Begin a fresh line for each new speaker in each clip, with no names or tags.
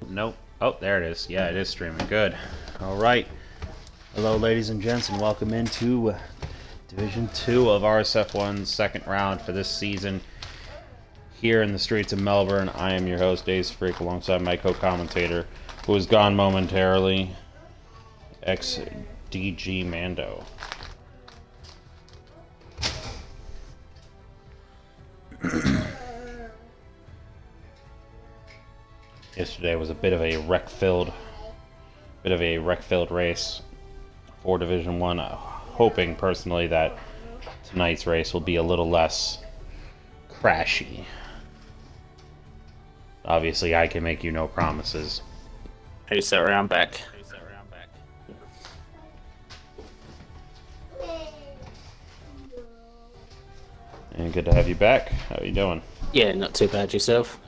Nope. Oh, there it is. Yeah, it is streaming. Good. All right. Hello, ladies and gents, and welcome into Division 2 of RSF1's second round for this season here in the streets of Melbourne. I am your host, Days Freak, alongside my co-commentator, who is gone momentarily, XDG Mando. Yesterday was a bit of a wreck-filled race for Division 1. Hoping personally that tonight's race will be a little less crashy. Obviously, I can make you no promises.
Hey, Sarah, I'm back.
And good to have you back. How are you doing?
Yeah, not too bad yourself.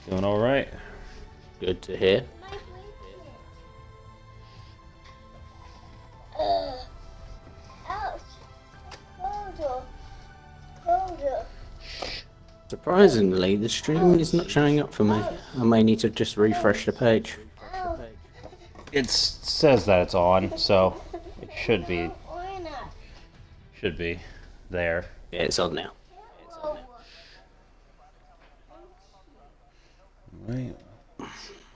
Doing all right.
Good to hear. Surprisingly, the stream is not showing up for me. I may need to just refresh the page.
It says that it's on, so it should be there.
Yeah, it's on now.
All right.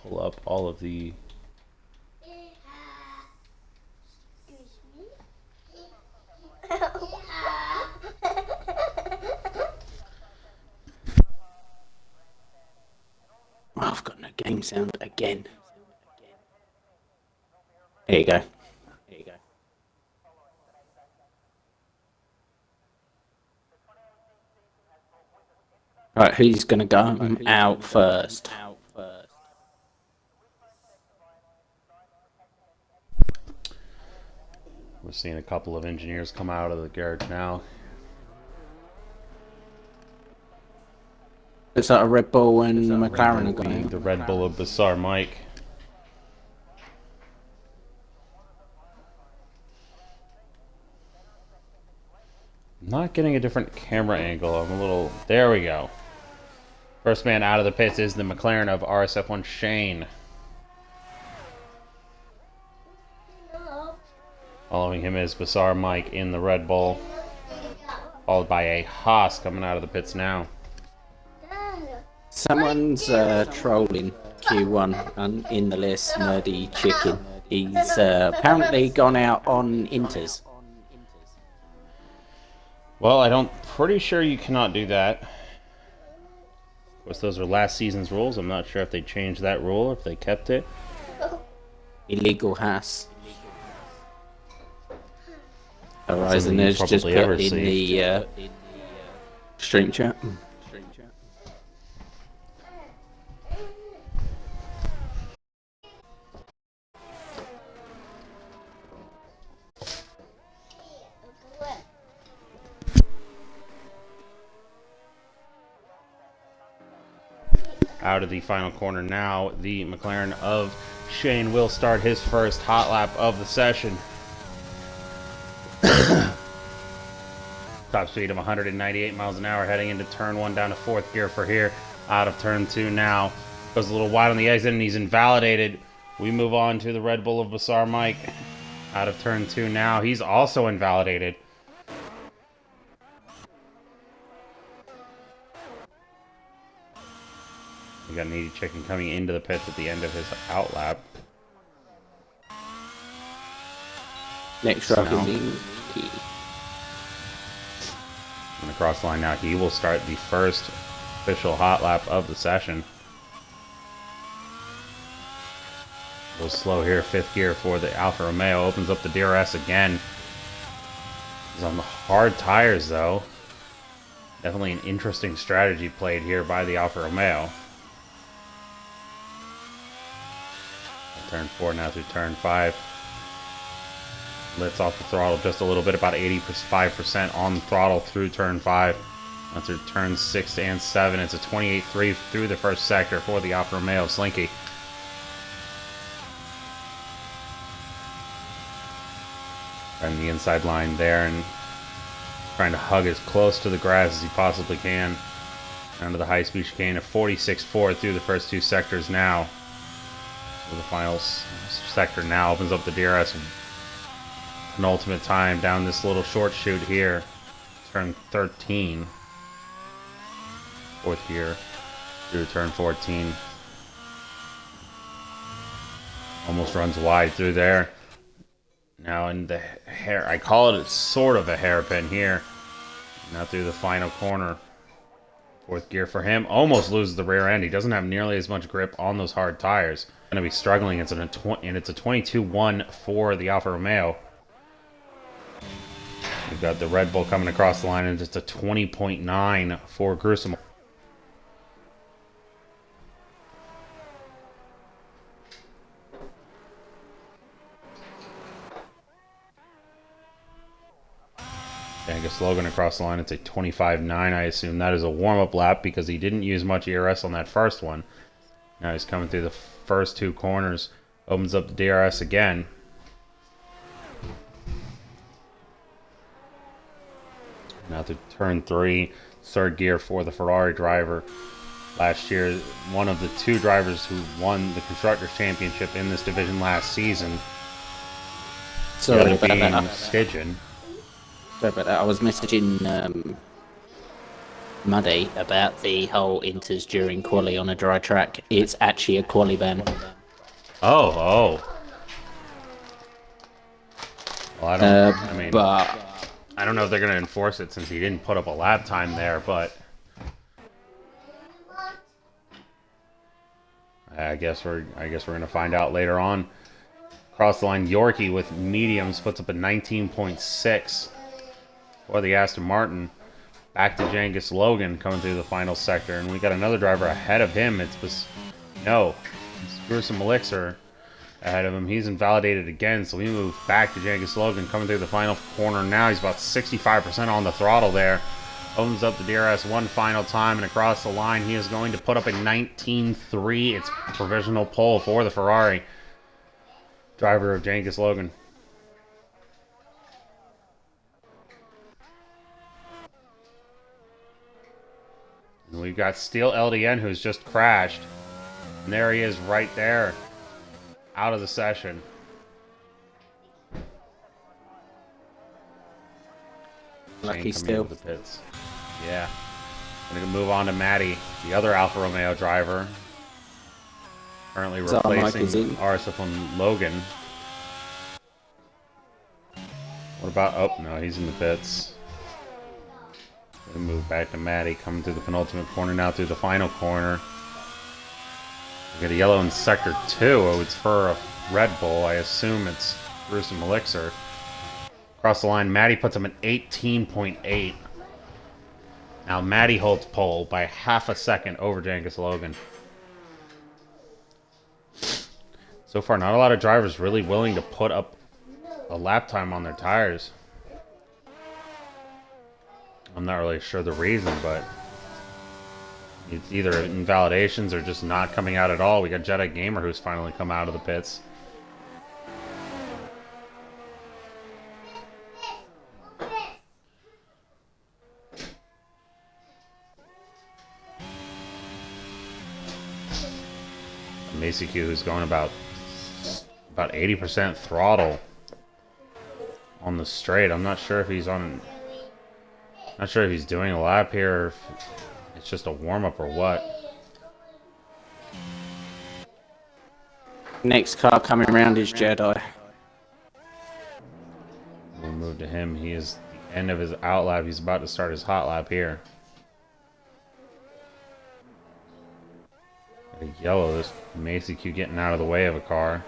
Pull up all of the.
Oh, I've got no game sound again. There you go. Right, who's gonna go out first?
We're seeing a couple of engineers come out of the garage now.
It's like a Red Bull and McLaren are going.
The Red Bull of Bizarre Mike. I'm not getting a different camera angle. I'm a little. There we go. First man out of the pits is the McLaren of RSF1 Shane. Following him is Bizarre Mike in the Red Bull. Followed by a Haas coming out of the pits now.
Someone's trolling Q1 in the list, Nerdy Chicken. He's apparently gone out on Inters.
Well, I'm pretty sure you cannot do that. Of course, those are last season's rules. I'm not sure if they changed that rule, if they kept it.
Illegal Haas. Horizon has just put in the stream chat.
Out of the final corner now, the McLaren of Shane will start his first hot lap of the session. Top speed of 198 miles an hour heading into turn 1 down to 4th gear for here. Out of turn 2 now. Goes a little wide on the exit and he's invalidated. We move on to the Red Bull of Bizarre Mike. Out of turn 2 now. He's also invalidated. We got Needy Chicken coming into the pits at the end of his out lap.
Next truck is in key.
On the cross line now, he will start the first official hot lap of the session. A little slow here, 5th gear for the Alfa Romeo. Opens up the DRS again. He's on the hard tires though. Definitely an interesting strategy played here by the Alfa Romeo. Turn 4 now through turn 5. Lets off the throttle just a little bit, about 85% on the throttle through turn 5. Now through turn 6 and 7, it's a 28.3 through the first sector for the Alfa Romeo Slinky. And the inside line there and trying to hug as close to the grass as he possibly can. Down to the high-speed chicane of 46.4 through the first two sectors now. So the final sector now opens up the DRS penultimate time down this little short chute here. Turn 13. Fourth gear through turn 14. Almost runs wide through there. Now in the hair, I call it sort of a hairpin here. Now through the final corner. Fourth gear for him. Almost loses the rear end. He doesn't have nearly as much grip on those hard tires. Going to be struggling. It's a 22-1 for the Alfa Romeo. We've got the Red Bull coming across the line, and it's a 20.9 for Gruesome. Angus Logan across the line, it's a 25.9. I assume that is a warm-up lap because he didn't use much ERS on that first one. Now he's coming through the first two corners. Opens up the DRS again. Now to turn 3, third gear for the Ferrari driver. Last year, one of the two drivers who won the Constructors' Championship in this division last season.
Sorry about
being
that.
Stidgen.
Sorry about that. I was messaging Muddy about the whole inters during quali on a dry track. It's actually a quali ban.
Oh. Well, I don't know if they're going to enforce it since he didn't put up a lap time there, but I guess we're going to find out later on. Across the line, Yorkie with mediums puts up a 19.6 for the Aston Martin. Back to Angus Logan coming through the final sector, and we got another driver ahead of him. It's Gruesome Elixir ahead of him. He's invalidated again, so we move back to Angus Logan coming through the final corner now. He's about 65% on the throttle there. Opens up the DRS one final time, and across the line he is going to put up a 19.3. It's provisional pole for the Ferrari driver of Angus Logan. And we've got Steel LDN who's just crashed. And there he is right there. Out of the session.
Lucky still.
The pits. Yeah. Gonna move on to Matty, the other Alfa Romeo driver. Currently replacing RSF1 Logan. What about... Oh, no, he's in the pits. We move back to Matty, coming through the penultimate corner, now through the final corner. We got a yellow in Sector 2. Oh, it's for a Red Bull. I assume it's Gruesome Elixir. Across the line, Matty puts him at 18.8. Now Matty holds pole by half a second over Angus Logan. So far, not a lot of drivers really willing to put up a lap time on their tires. I'm not really sure the reason, but it's either invalidations or just not coming out at all. We got Jedi Gamer who's finally come out of the pits. Macy Q who's going about 80% throttle on the straight. I'm not sure if he's on... Not sure if he's doing a lap here or if it's just a warm-up or what.
Next car coming around is Jedi.
We'll move to him. He is the end of his out lap. He's about to start his hot lap here. Yellow, this Macy Q getting out of the way of a car.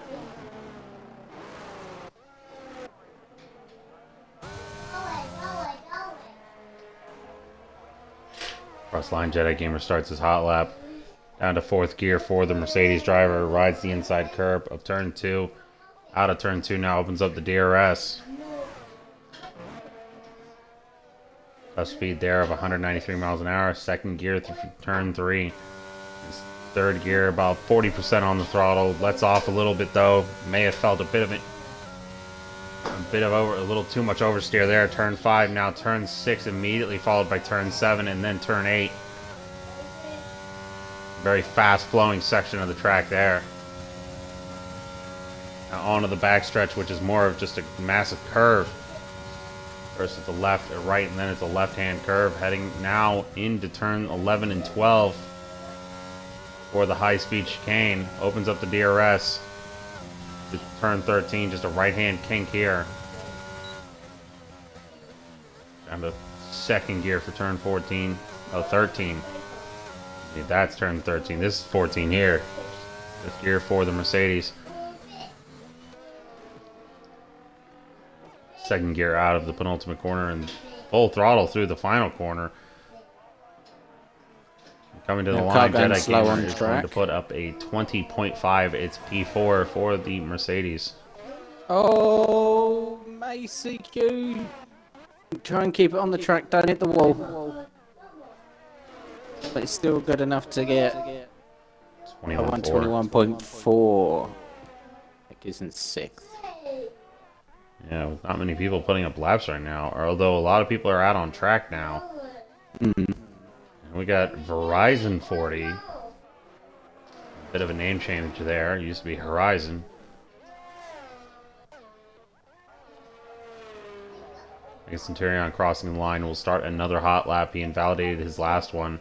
Cross line, Jedi Gamer starts his hot lap. Down to fourth gear for the Mercedes driver. Rides the inside curb of turn 2. Out of turn 2 now, opens up the DRS. Top speed there of 193 miles an hour. Second gear through turn 3. Third gear, about 40% on the throttle. Lets off a little bit though. May have felt a little too much oversteer there. Turn 5, now turn 6 immediately followed by turn 7 and then turn 8. Very fast-flowing section of the track there. Now onto the backstretch, which is more of just a massive curve. First it's a left, a right, and then it's a left-hand curve, heading now into turn 11 and 12 for the high-speed chicane. Opens up the DRS. To turn 13, just a right-hand kink here. Down to second gear for turn 14. Oh, 13. See, that's turn 13. This is 14 here. Fifth gear for the Mercedes. Second gear out of the penultimate corner and full throttle through the final corner. Coming to the line, Jedi Gamer is going to put up a 20.5. It's P4 for the Mercedes.
Oh, Macy Q. Try and keep it on the track, don't hit the wall. But it's still good enough to get a 121.4. That gives him 6th.
Yeah, with not many people putting up laps right now, although a lot of people are out on track now. We got Verizon 40. Bit of a name change there. It used to be Horizon. I guess Centurion crossing the line will start another hot lap. He invalidated his last one.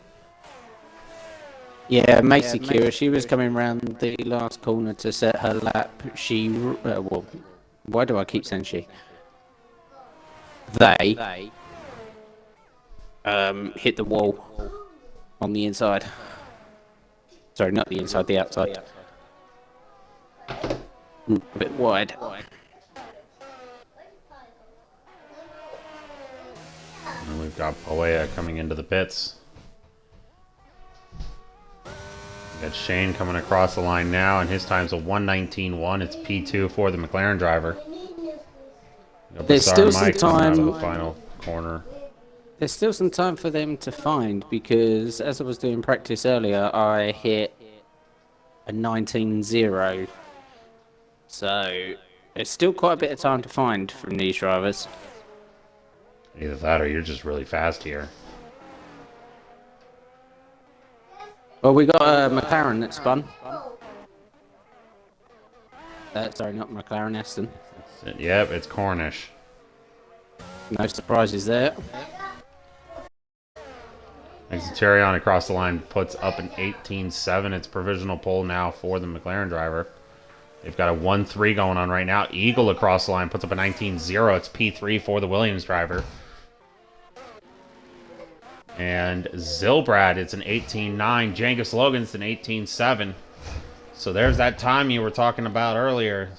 Yeah, Macy Kira, she was coming around the last corner to set her lap. She, well, why do I keep saying she? They hit the wall on the inside. Sorry, not the inside, the outside. A bit wide.
And we've got Poea coming into the pits. We got Shane coming across the line now, and his time's a 1:19.1. It's P2 for the McLaren driver.
There's still some time.
Out of the final corner.
There's still some time for them to find, because as I was doing practice earlier, I hit a 19.0. So there's still quite a bit of time to find from these drivers.
Either that or you're just really fast here.
Well, we got a McLaren that spun. Sorry, not McLaren, Aston.
Yep, it's Cornish.
No surprises there.
Centurion across the line puts up an 18.7. It's provisional pole now for the McLaren driver. They've got a 1.3 going on right now. Eagle across the line puts up a 19.0. It's P3 for the Williams driver. And Zilbrad, it's an 18.9. Jangus Logan's an 18.7. So there's that time you were talking about earlier.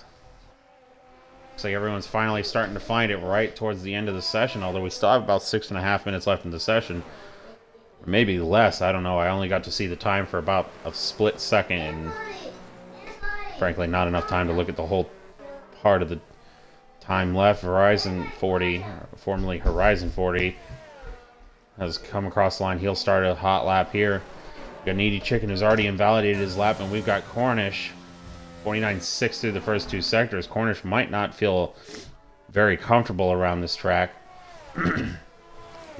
Looks like everyone's finally starting to find it right towards the end of the session, although we still have about 6.5 minutes left in the session. Or maybe less, I don't know. I only got to see the time for about a split second, and frankly not enough time to look at the whole part of the time left. Verizon 40, formerly Horizon 40, has come across the line. He'll start a hot lap here. We've got Needy Chicken, who's already invalidated his lap, and we've got Cornish 49.6 through the first two sectors. Cornish might not feel very comfortable around this track.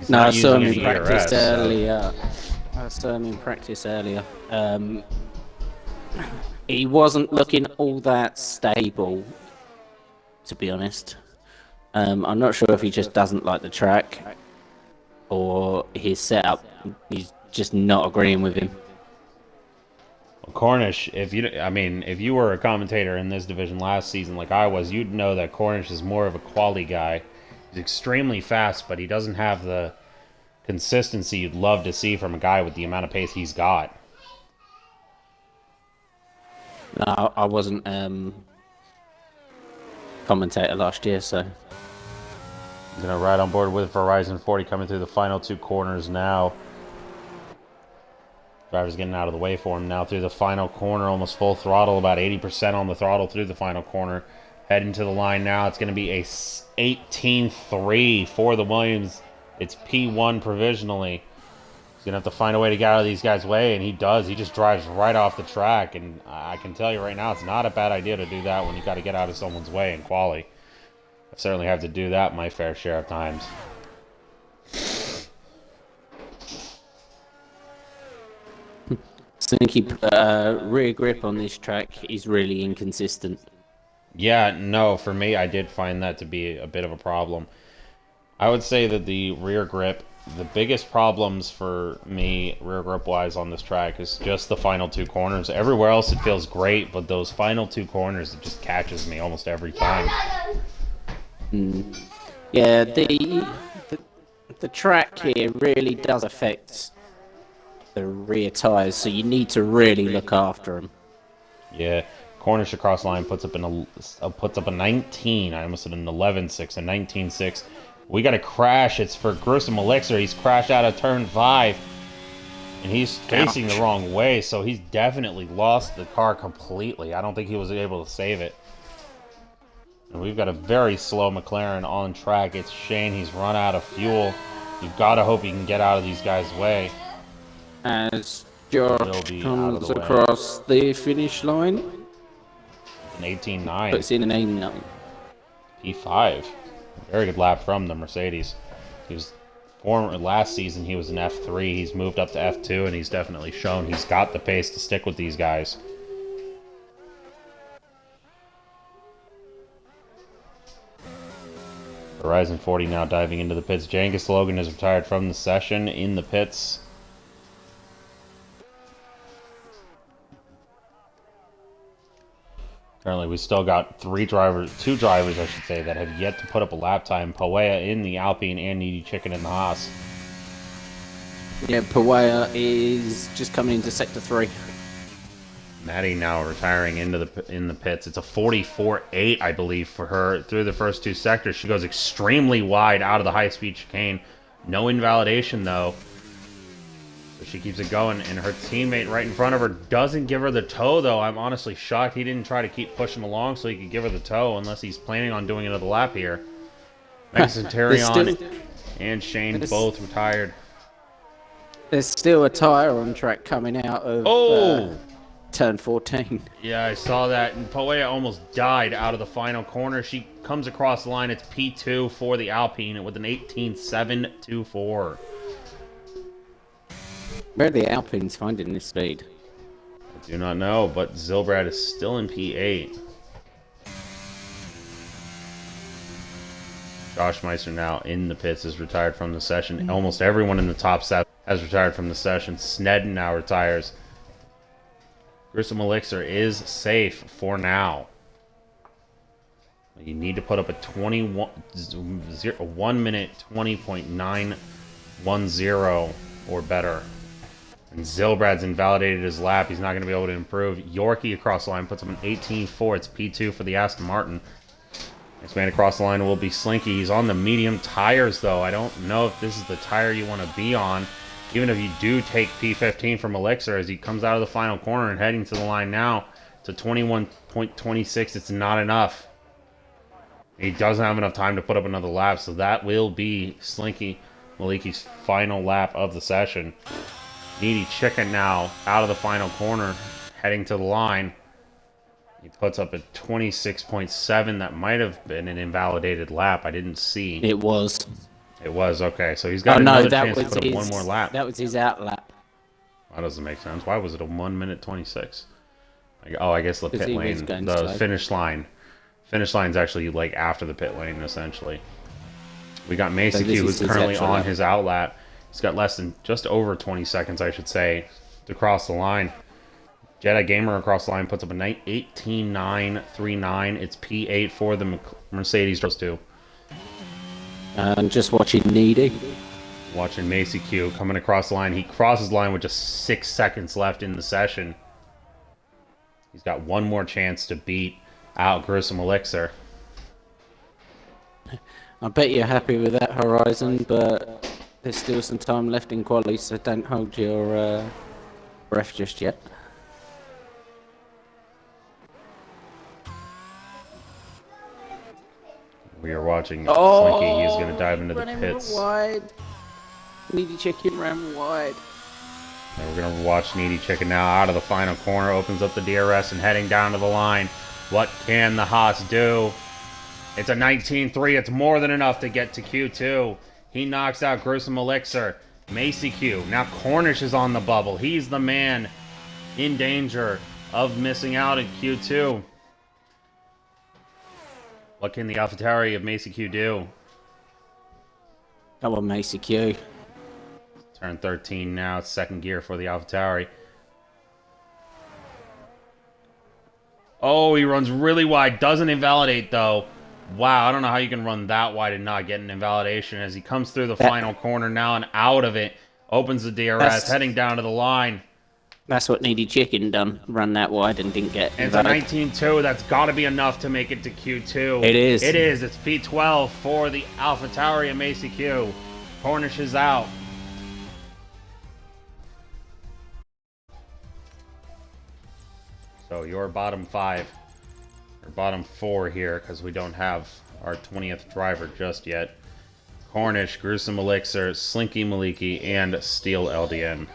No, I saw him in practice earlier. I saw him in practice earlier. He wasn't looking all that stable, to be honest. I'm not sure if he just doesn't like the track, or his setup, he's just not agreeing with him.
Cornish, if you were a commentator in this division last season like I was, you'd know that Cornish is more of a quality guy. He's extremely fast, but he doesn't have the consistency you'd love to see from a guy with the amount of pace he's got.
No, I wasn't commentator last year, so...
Gonna ride on board with Verizon 40 coming through the final two corners now. Driver's getting out of the way for him now through the final corner, almost full throttle, about 80% on the throttle through the final corner. Heading to the line now. It's going to be a 18.3 for the Williams. It's P1 provisionally. He's going to have to find a way to get out of these guys' way, and he does. He just drives right off the track, and I can tell you right now, it's not a bad idea to do that when you got to get out of someone's way in quali. I've certainly had to do that my fair share of times.
Slinky rear grip on this track is really inconsistent.
Yeah, no, for me, I did find that to be a bit of a problem. I would say that the rear grip, the biggest problems for me, rear grip-wise on this track, is just the final two corners. Everywhere else it feels great, but those final two corners, it just catches me almost every time.
Yeah, the track here really does affect the rear tyres, so you need to really look after them.
Yeah, Cornish across line puts up a 19. I almost said an 11.6, a 19.6. We got a crash. It's for Gruesome Elixir. He's crashed out of turn 5. And he's facing the wrong way, so he's definitely lost the car completely. I don't think he was able to save it. And we've got a very slow McLaren on track. It's Shane. He's run out of fuel. You've got to hope he can get out of these guys' way.
As Josh comes across the finish line.
An 18.9.
Puts in an 18.9.
P5. Very good lap from the Mercedes. He was last season he was an F3. He's moved up to F2, and he's definitely shown he's got the pace to stick with these guys. Horizon 40 now diving into the pits. Jangus Logan is retired from the session in the pits. Currently, we still got two drivers, I should say, that have yet to put up a lap time. Pawea in the Alpine and Needy Chicken in the Haas.
Yeah, Pawea is just coming into Sector 3.
Maddie now retiring in the pits. It's a 44.8, I believe, for her through the first two sectors. She goes extremely wide out of the high-speed chicane. No invalidation, though. So she keeps it going, and her teammate right in front of her doesn't give her the tow, though. I'm honestly shocked he didn't try to keep pushing along so he could give her the tow, unless he's planning on doing another lap here. Max and Terrion and Shane both retired.
There's still a tyre on track coming out of turn 14.
Yeah, I saw that, and Pawea almost died out of the final corner. She comes across the line. It's P2 for the Alpine with an 18.724.
Where are the Alpines finding this speed?
I do not know, but Zilbrad is still in P8. Josh Meister now in the pits is retired from the session. Almost everyone in the top 7 has retired from the session. Snedden now retires. Gruesome Elixir is safe for now. You need to put up a 1 minute 20.910 or better. And Zilbrad's invalidated his lap. He's not going to be able to improve. Yorkie across the line puts up an 18.4. It's P2 for the Aston Martin. Next man across the line will be Slinky. He's on the medium tires, though. I don't know if this is the tire you want to be on. Even if you do take P15 from Elixir as he comes out of the final corner and heading to the line now to 21.26, it's not enough. He doesn't have enough time to put up another lap, so that will be Slinky Maliki's final lap of the session. Needy Chicken now out of the final corner, heading to the line. He puts up a 26.7. That might have been an invalidated lap. I didn't see.
It was.
It was, okay. So he's got another chance to put up one more lap.
That was his out lap.
That doesn't make sense. Why was it a 1 minute 26? I guess the pit lane, the
slow.
finish line. Finish line's actually like after the pit lane, essentially. We got Macy Q, who's currently on his out lap. He's got less than, just over 20 seconds, I should say, to cross the line. Jedi Gamer across the line puts up a 18.939. It's P8 for the Mercedes. Two.
And just watching Needy.
Watching Macy Q coming across the line. He crosses the line with just 6 seconds left in the session. He's got one more chance to beat out Gruesome Elixir.
I bet you're happy with that, Horizon, but there's still some time left in quali, so don't hold your breath just yet.
We are watching Slinky. He's going to dive into the pits.
Wide. Needy Chicken ran wide.
And we're going to watch Needy Chicken now out of the final corner. Opens up the DRS and heading down to the line. What can the Haas do? It's a 19.3. It's more than enough to get to Q2. He knocks out Gruesome Elixir. Macy Q. Now Cornish is on the bubble. He's the man in danger of missing out in Q2. What can the AlphaTauri of Macy Q do?
Come on, Macy Q.
Turn 13 now, second gear for the AlphaTauri. Oh, he runs really wide. Doesn't invalidate, though. Wow, I don't know how you can run that wide and not get an invalidation as he comes through the final corner now and out of it. Opens the DRS, heading down to the line.
That's what Needy Chicken done. Run that wide and didn't get
And it's a 19.2. That's got to be enough to make it to Q2.
It is.
It is. It's P12 for the AlphaTauri and Macy Q. Cornish is out. So your bottom 5, or bottom 4 here, because we don't have our 20th driver just yet. Cornish, Gruesome Elixir, Slinky Maliki, and Steel LDN.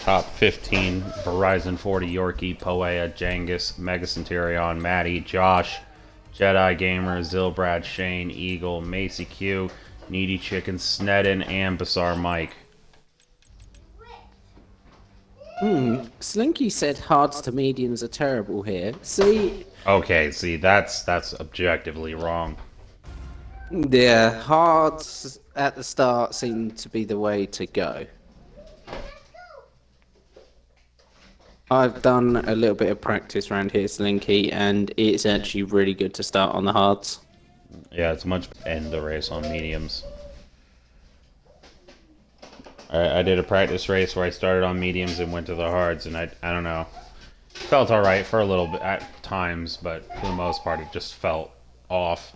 Top 15, Verizon 40, Yorkie, Poea, Jangus, Mega Centurion, Maddie, Josh, Jedi Gamer, Zilbrad, Shane, Eagle, Macy Q, Needy Chicken, Snedden, and Bizarre Mike.
Slinky said hards to mediums are terrible here. See?
Okay, see, that's objectively wrong.
Yeah, hards at the start seem to be the way to go. I've done a little bit of practice around here, Slinky, and it's actually really good to start on the hards.
Yeah, it's much end the race on mediums. I did a practice race where I started on mediums and went to the hards, and I don't know. Felt alright for a little bit at times, but for the most part it just felt off.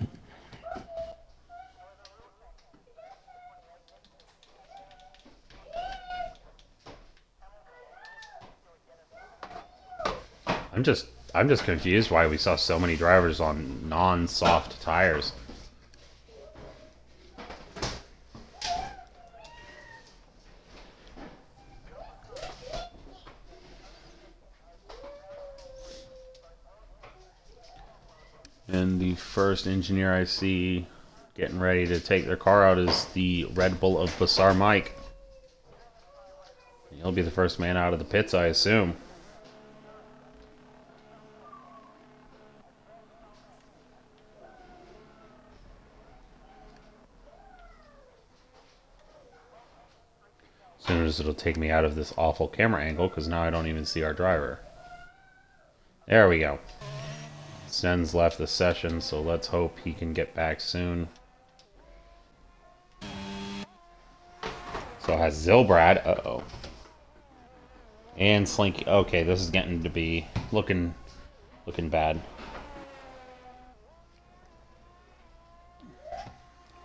I'm just confused why we saw so many drivers on non-soft tires. And the first engineer I see getting ready to take their car out is the Red Bull of Bizarre Mike. He'll be the first man out of the pits, I assume. As soon as it'll take me out of this awful camera angle, because now I don't even see our driver. There we go. Sen's left the session, so let's hope he can get back soon. So it has Zilbrad. Uh-oh. And Slinky. Okay, this is getting to be looking bad.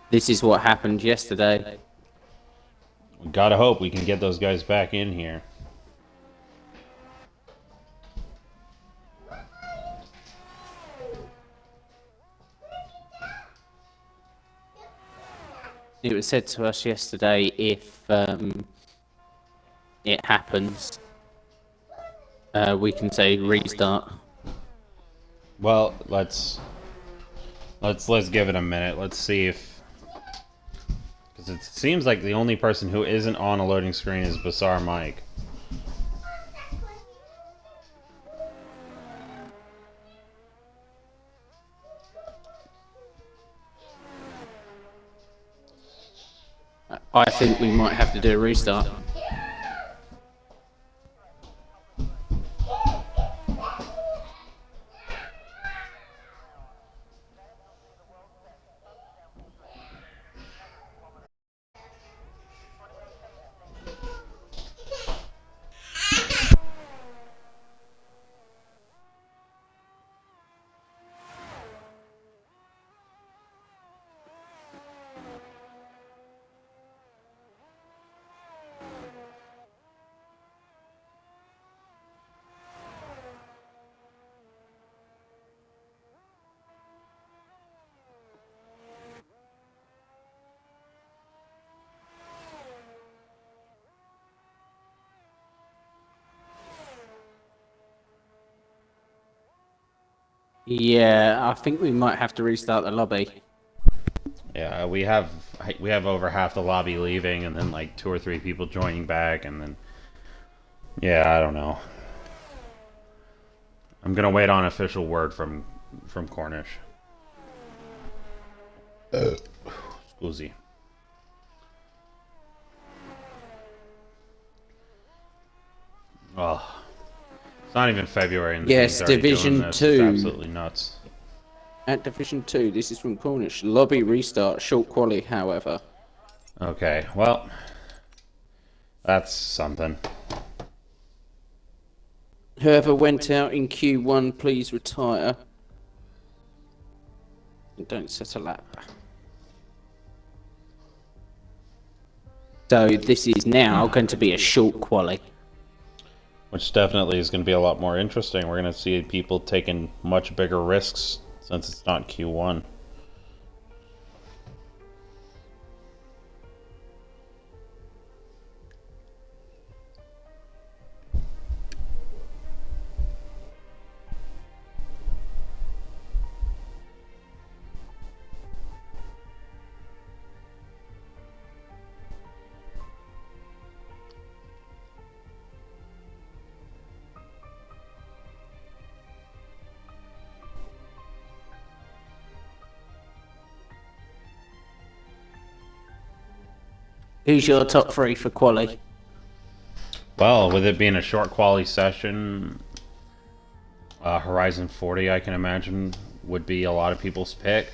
This is what happened yesterday.
We gotta hope we can get those guys back in here.
It was said to us yesterday if it happens, we can say restart.
Well, let's give it a minute. Let's see if, because it seems like the only person who isn't on a loading screen is Bizarre Mike.
I think we might have to do a restart. Yeah, I think we might have to restart the lobby.
Yeah, we have over half the lobby leaving, and then like 2 or 3 people joining back, and then yeah, I don't know. I'm gonna wait on official word from Cornish. Scusi. Oh, it's not even February, and the
Yes,
team's already
Division
doing this.
2.
It's absolutely nuts.
At Division 2, this is from Cornish. Lobby restart, short quali, however.
Okay, well, that's something.
Whoever went out in Q1, please retire. And don't set a lap. So this is now going to be a short quali.
Which definitely is going to be a lot more interesting. We're going to see people taking much bigger risks since it's not Q1.
Who's your top 3 for quali?
Well, with it being a short quality session, Horizon 40, I can imagine, would be a lot of people's pick.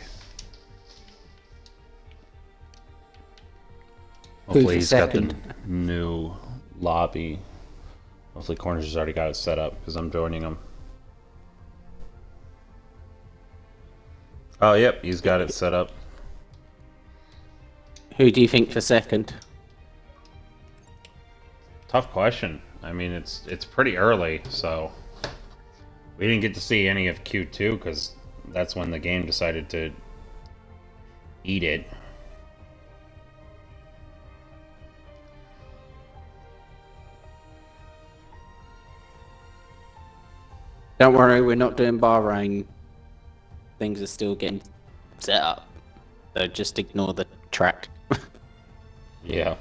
Hopefully he's got the new lobby. Hopefully Cornish has already got it set up, because I'm joining him. Oh, yep, he's got it set up.
Who do you think for second?
Tough question. I mean, it's pretty early, so we didn't get to see any of Q2 because that's when the game decided to eat it.
Don't worry, we're not doing Bahrain. Things are still getting set up. So just ignore the track.
Yeah.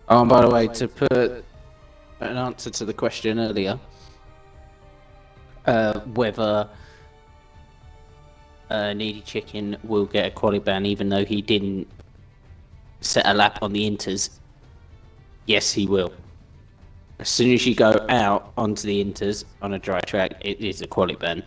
Oh, and by the way, to put an answer to the question earlier, whether Needy Chicken will get a quali ban even though he didn't set a lap on the inters. Yes, he will. As soon as you go out onto the inters on a dry track, it is a quali ban.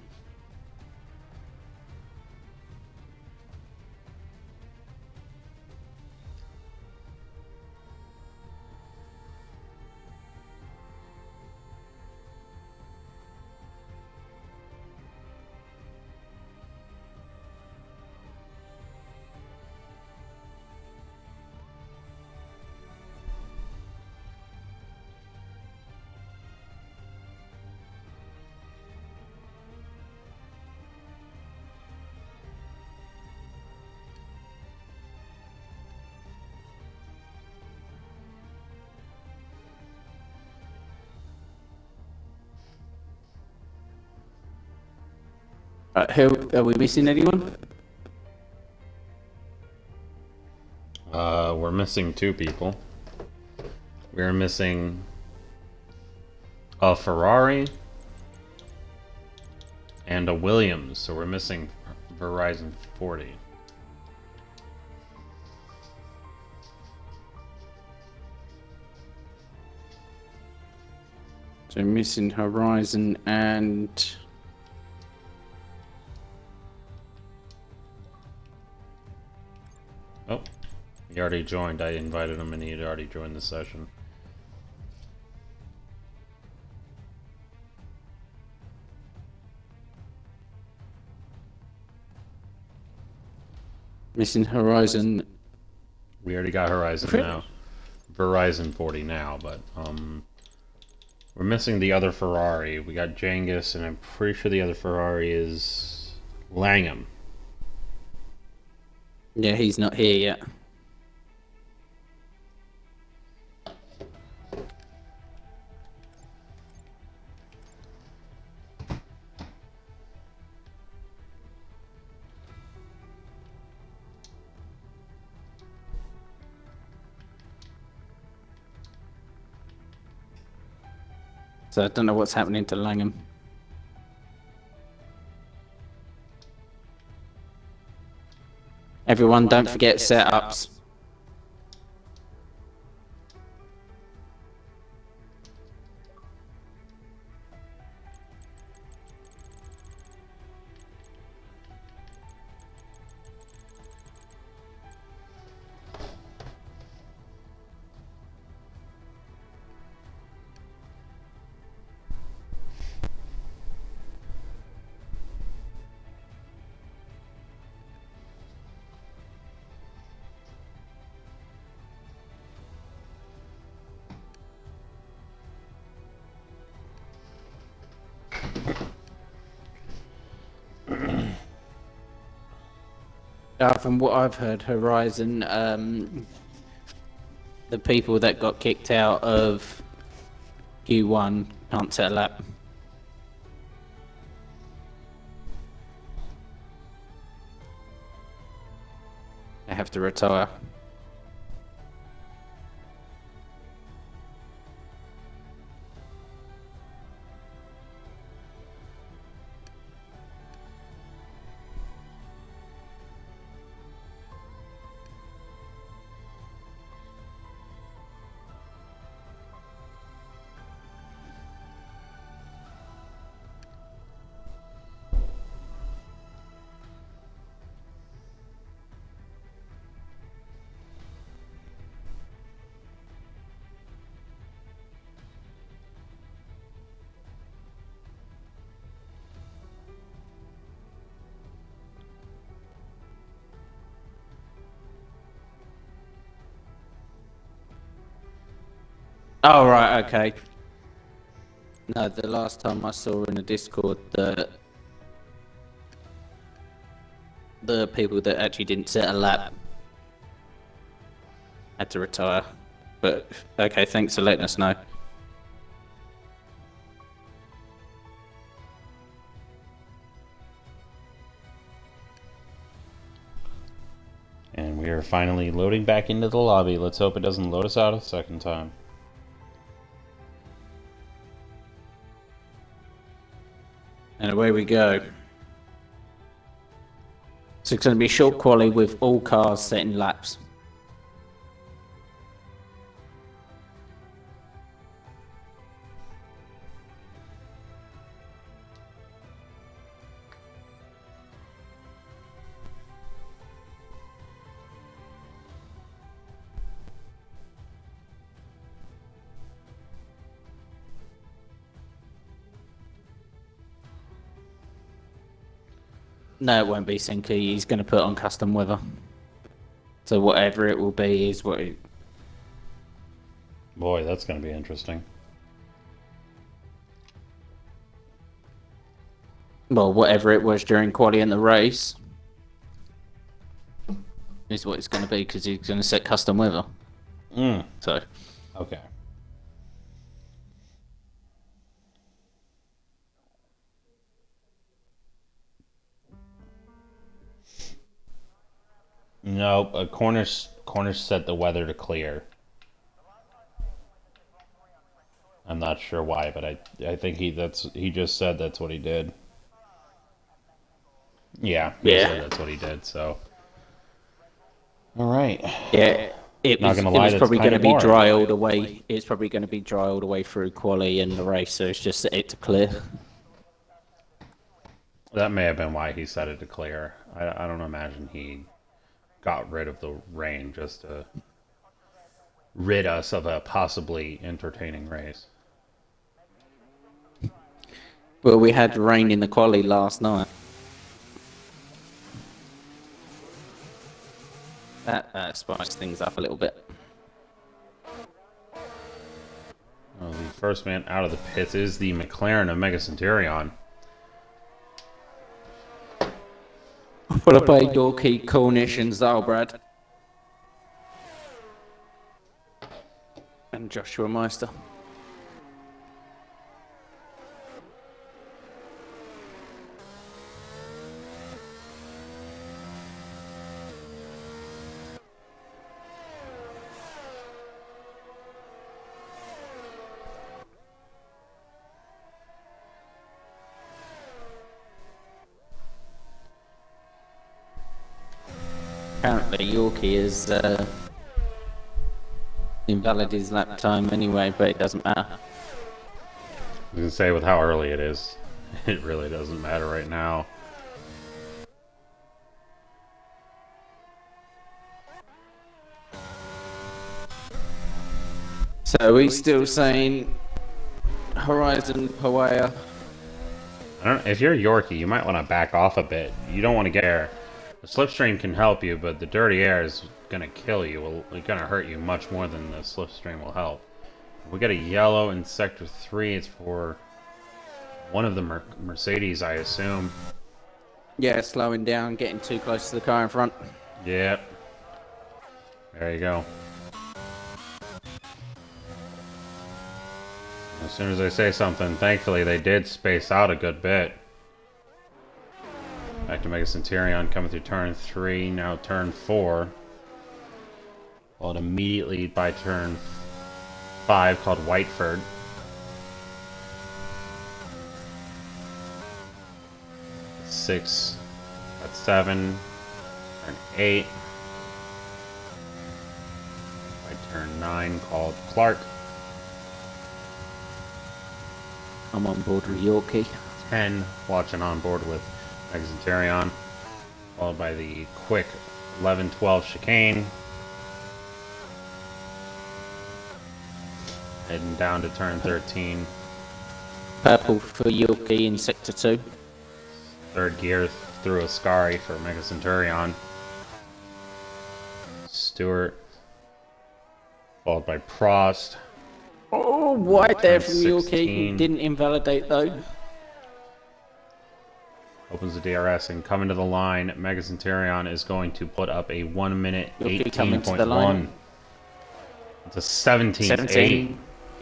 Who are we missing? Anyone?
We're missing 2 people. We're missing a Ferrari and a Williams, so we're missing Verizon 40.
So missing Horizon and
Oh, he already joined. I invited him and he had already joined the session.
missing Horizon.
We already got Horizon now. Verizon 40 now, but we're missing the other Ferrari. We got Jangus, and I'm pretty sure the other Ferrari is Langham.
Yeah, he's not here yet. So I don't know what's happening to Langham. Everyone, don't forget setups. From what I've heard, Horizon, the people that got kicked out of Q1 can't set a lap. They have to retire. Oh, right, okay. No, the last time I saw in the Discord that the people that actually didn't set a lap had to retire. But, okay, thanks for letting us know.
And we are finally loading back into the lobby. Let's hope it doesn't load us out a second time.
And away we go. So it's going to be short quali with all cars setting laps. No, it won't be Sinky. He's going to put on custom weather. So whatever it will be is what it...
Boy, that's going to be interesting.
Well, whatever it was during quali in the race is what it's going to be, because he's going to set custom weather. So...
Okay. No, Cornish set the weather to clear. I'm not sure why, but I think he just said that's what he did. Yeah, he said that's what he did. So, all right.
Yeah, it
Not
was,
gonna
it
lie,
was
that's
probably
kind
going to
of
be
boring.
dry all the way. It's probably going to be dry all the way through quali and the race, so it's just set it to clear.
That may have been why he set it to clear. I don't imagine he got rid of the rain just to rid us of a possibly entertaining race.
Well, we had rain in the quali last night. That spiced things up a little bit.
Well, the first man out of the pits is the McLaren of Mega Centurion.
Followed by Yorkie, Cornish, and Zalbrad. And Joshua Meister. Apparently Yorkie is invalid his lap time anyway, but it doesn't matter.
I was gonna say, with how early it is, it really doesn't matter right now.
So he's still saying Horizon Powaya.
I don't. If you're Yorkie, you might want to back off a bit. You don't want to get air. The slipstream can help you, but the dirty air is gonna kill you. It's gonna hurt you much more than the slipstream will help. We got a yellow in sector 3. It's for one of the Mercedes, I assume.
Yeah, slowing down, getting too close to the car in front.
Yep. There you go. As soon as I say something, thankfully they did space out a good bit. Back to Mega Centurion coming through turn 3, now turn 4. Followed immediately by turn 5 called Whiteford. That's 6. That's 7. Turn 8. By turn 9 called Clark.
I'm on board with Yorkie.
10 watching on board with Mega Centurion. Followed by the quick 11-12 chicane. Heading down to turn 13.
Purple for Yorkie in sector 2.
Third gear through Ascari for Mega Centurion. Stewart. Followed by Prost.
Oh, wide there from Yorkie.
16.
Didn't invalidate though.
Opens the DRS and coming to the line. Mega Centurion is going to put up a 1 minute
Yorkie coming to the
18.1.
line.
It's a 17.8.
17.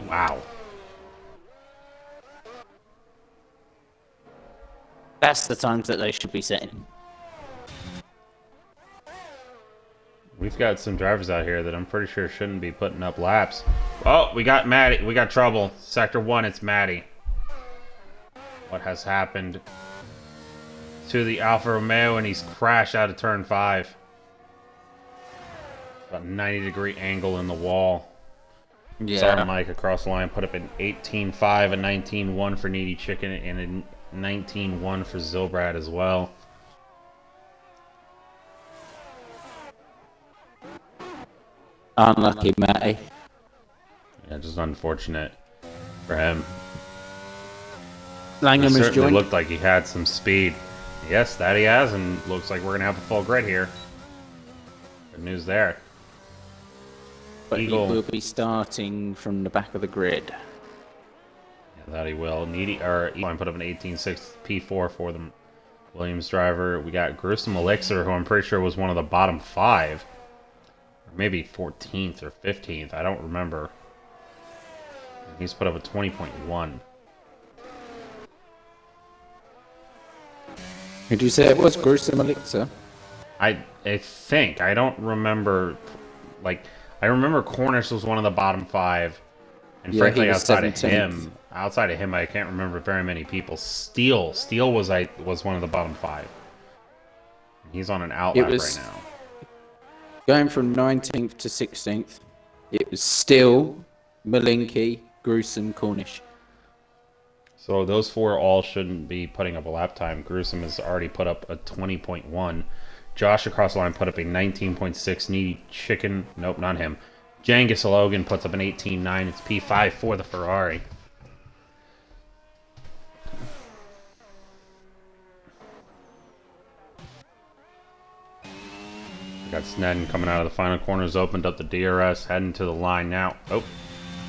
Wow.
That's the times that they should be setting.
We've got some drivers out here that I'm pretty sure shouldn't be putting up laps. Oh, we got Maddie. We got trouble. Sector 1, it's Maddie. What has happened to the Alfa Romeo, and he's crashed out of turn 5. About a 90-degree angle in the wall. Saw Mike across the line put up an 18.5, a 19.1 for Needy Chicken, and a 19.1 for Zilbrad as well.
Unlucky, Matty.
Yeah, just unfortunate for him.
Langham
It
has
certainly
joined.
looked like he had some speed. Yes, that he has, and looks like we're going to have a full grid here. Good news there.
But
Eagle.
he will be starting from the back of the grid.
Yeah, that he will. Needy, or Eagle put up an 18.6 P4 for the Williams driver. We got Gruesome Elixir, who I'm pretty sure was one of the bottom 5. Or maybe 14th or 15th. I don't remember. And he's put up a 20.1.
Who'd you say it was? Gruesome Elixir?
I think. I don't remember. Like, I remember Cornish was one of the bottom 5. And
Yeah,
frankly,
he was
outside
17th.
of him, I can't remember very many people. Steel was one of the bottom 5. He's on an outlap right now.
Going from 19th to 16th, it was still Malinky, Gruesome, Cornish.
So those 4 all shouldn't be putting up a lap time. Gruesome has already put up a 20.1. Josh across the line put up a 19.6. Needy Chicken. Nope, not him. Jangus Logan puts up an 18.9. It's P5 for the Ferrari. We got Snedden coming out of the final corners. Opened up the DRS. Heading to the line now. Oh,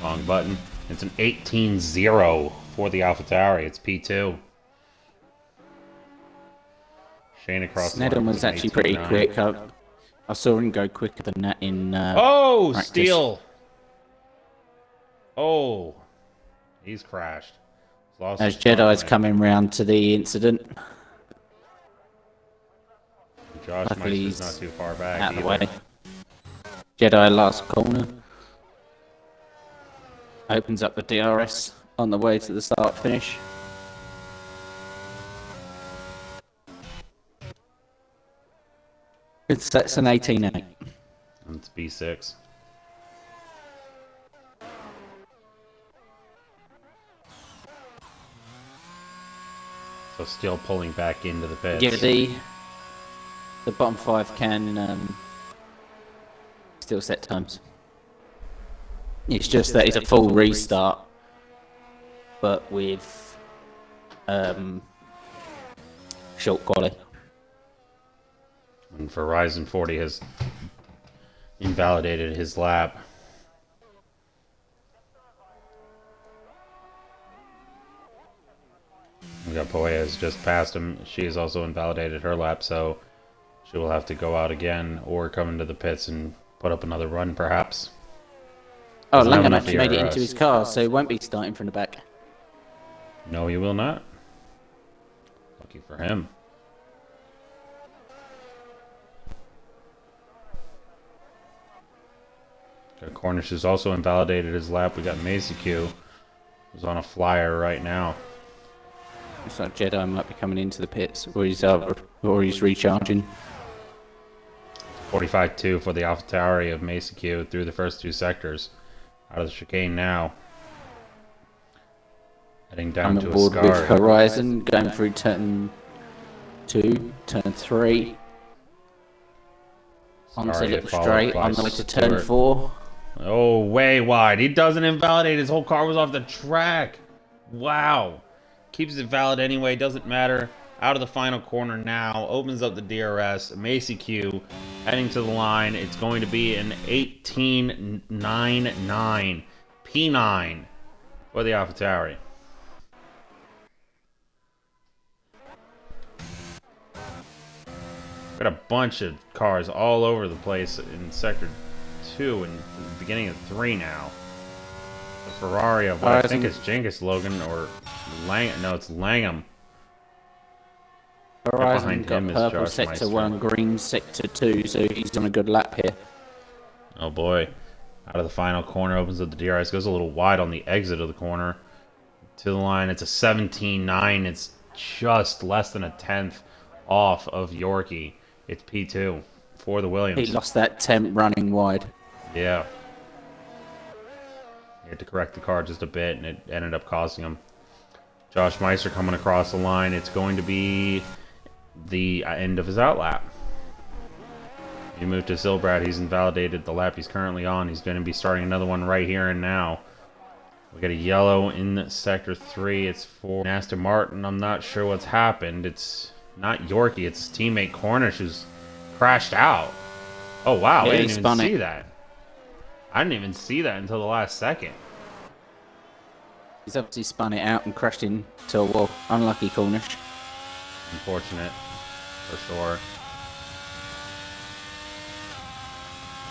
wrong button. It's an 18.0 for the AlphaTauri. It's P2. Shane across the
Snedden
line
was actually pretty
18.9.
quick. I saw him go quicker than that in
Oh,
practice.
steal! Oh, he's crashed. Lost
As
his front
Jedi's
wing.
coming round to the incident.
Josh
Luckily,
Meister's not too far back
out of the
either.
way. Jedi last corner. Opens up the DRS on the way to the start finish. That's an 18.8.
And it's B6. So still pulling back into the pits.
Yeah, the bottom 5 can still set times. It's just that it's a full restart, but with short quality.
And Verizon 40 has invalidated his lap. We got Poya has just passed him. She has also invalidated her lap, so she will have to go out again or come into the pits and put up another run, perhaps.
Oh,
Doesn't have
Langham
enough
actually made it
DRS.
into his car, so he won't be starting from the back.
No, he will not. Lucky for him. Got Cornish has also invalidated his lap. We got Macy Q, who's on a flyer right now.
Looks like Jedi might be coming into the pits, or he's recharging.
45-2 for the AlphaTauri of Macy Q through the first two sectors. Out of the chicane now. Heading down
I'm
to
aboard with
Ascari.
Horizon, going through turn 2, turn 3. Onto
Ascari
little
followed
straight,
by
on the way to turn
Stewart.
4.
Oh, way wide. He doesn't invalidate. His whole car was off the track. Wow. Keeps it valid anyway. Doesn't matter. Out of the final corner now. Opens up the DRS. Macy Q heading to the line. It's going to be an 18.99 P9 for the AlphaTauri. Got a bunch of cars all over the place in Sector 2 and the beginning of 3 now. The Ferrari of what I think is Genghis Logan or no, it's Langham.
Horizon
behind
got
him is
purple
Josh
sector
Meister.
1, green sector 2, so he's on a good lap here.
Oh boy. Out of the final corner, opens up the DRS, goes a little wide on the exit of the corner. To the line, it's a 17.9. It's just less than a tenth off of Yorkie. It's P2 for the Williams.
He lost that temp running wide.
Yeah. He had to correct the car just a bit, and it ended up costing him. Josh Meister coming across the line. It's going to be the end of his outlap. You move to Silbrad. He's invalidated the lap he's currently on. He's going to be starting another one right here and now. We got a yellow in Sector 3. It's for Aston Martin. I'm not sure what's happened. It's not Yorkie. It's his teammate Cornish who's crashed out. Oh, wow.
Yeah,
I
he
didn't even
spun
see
it.
that. I didn't even see that until the last second.
He's obviously spun it out and crashed into a wall. Unlucky Cornish.
Unfortunate, for sure.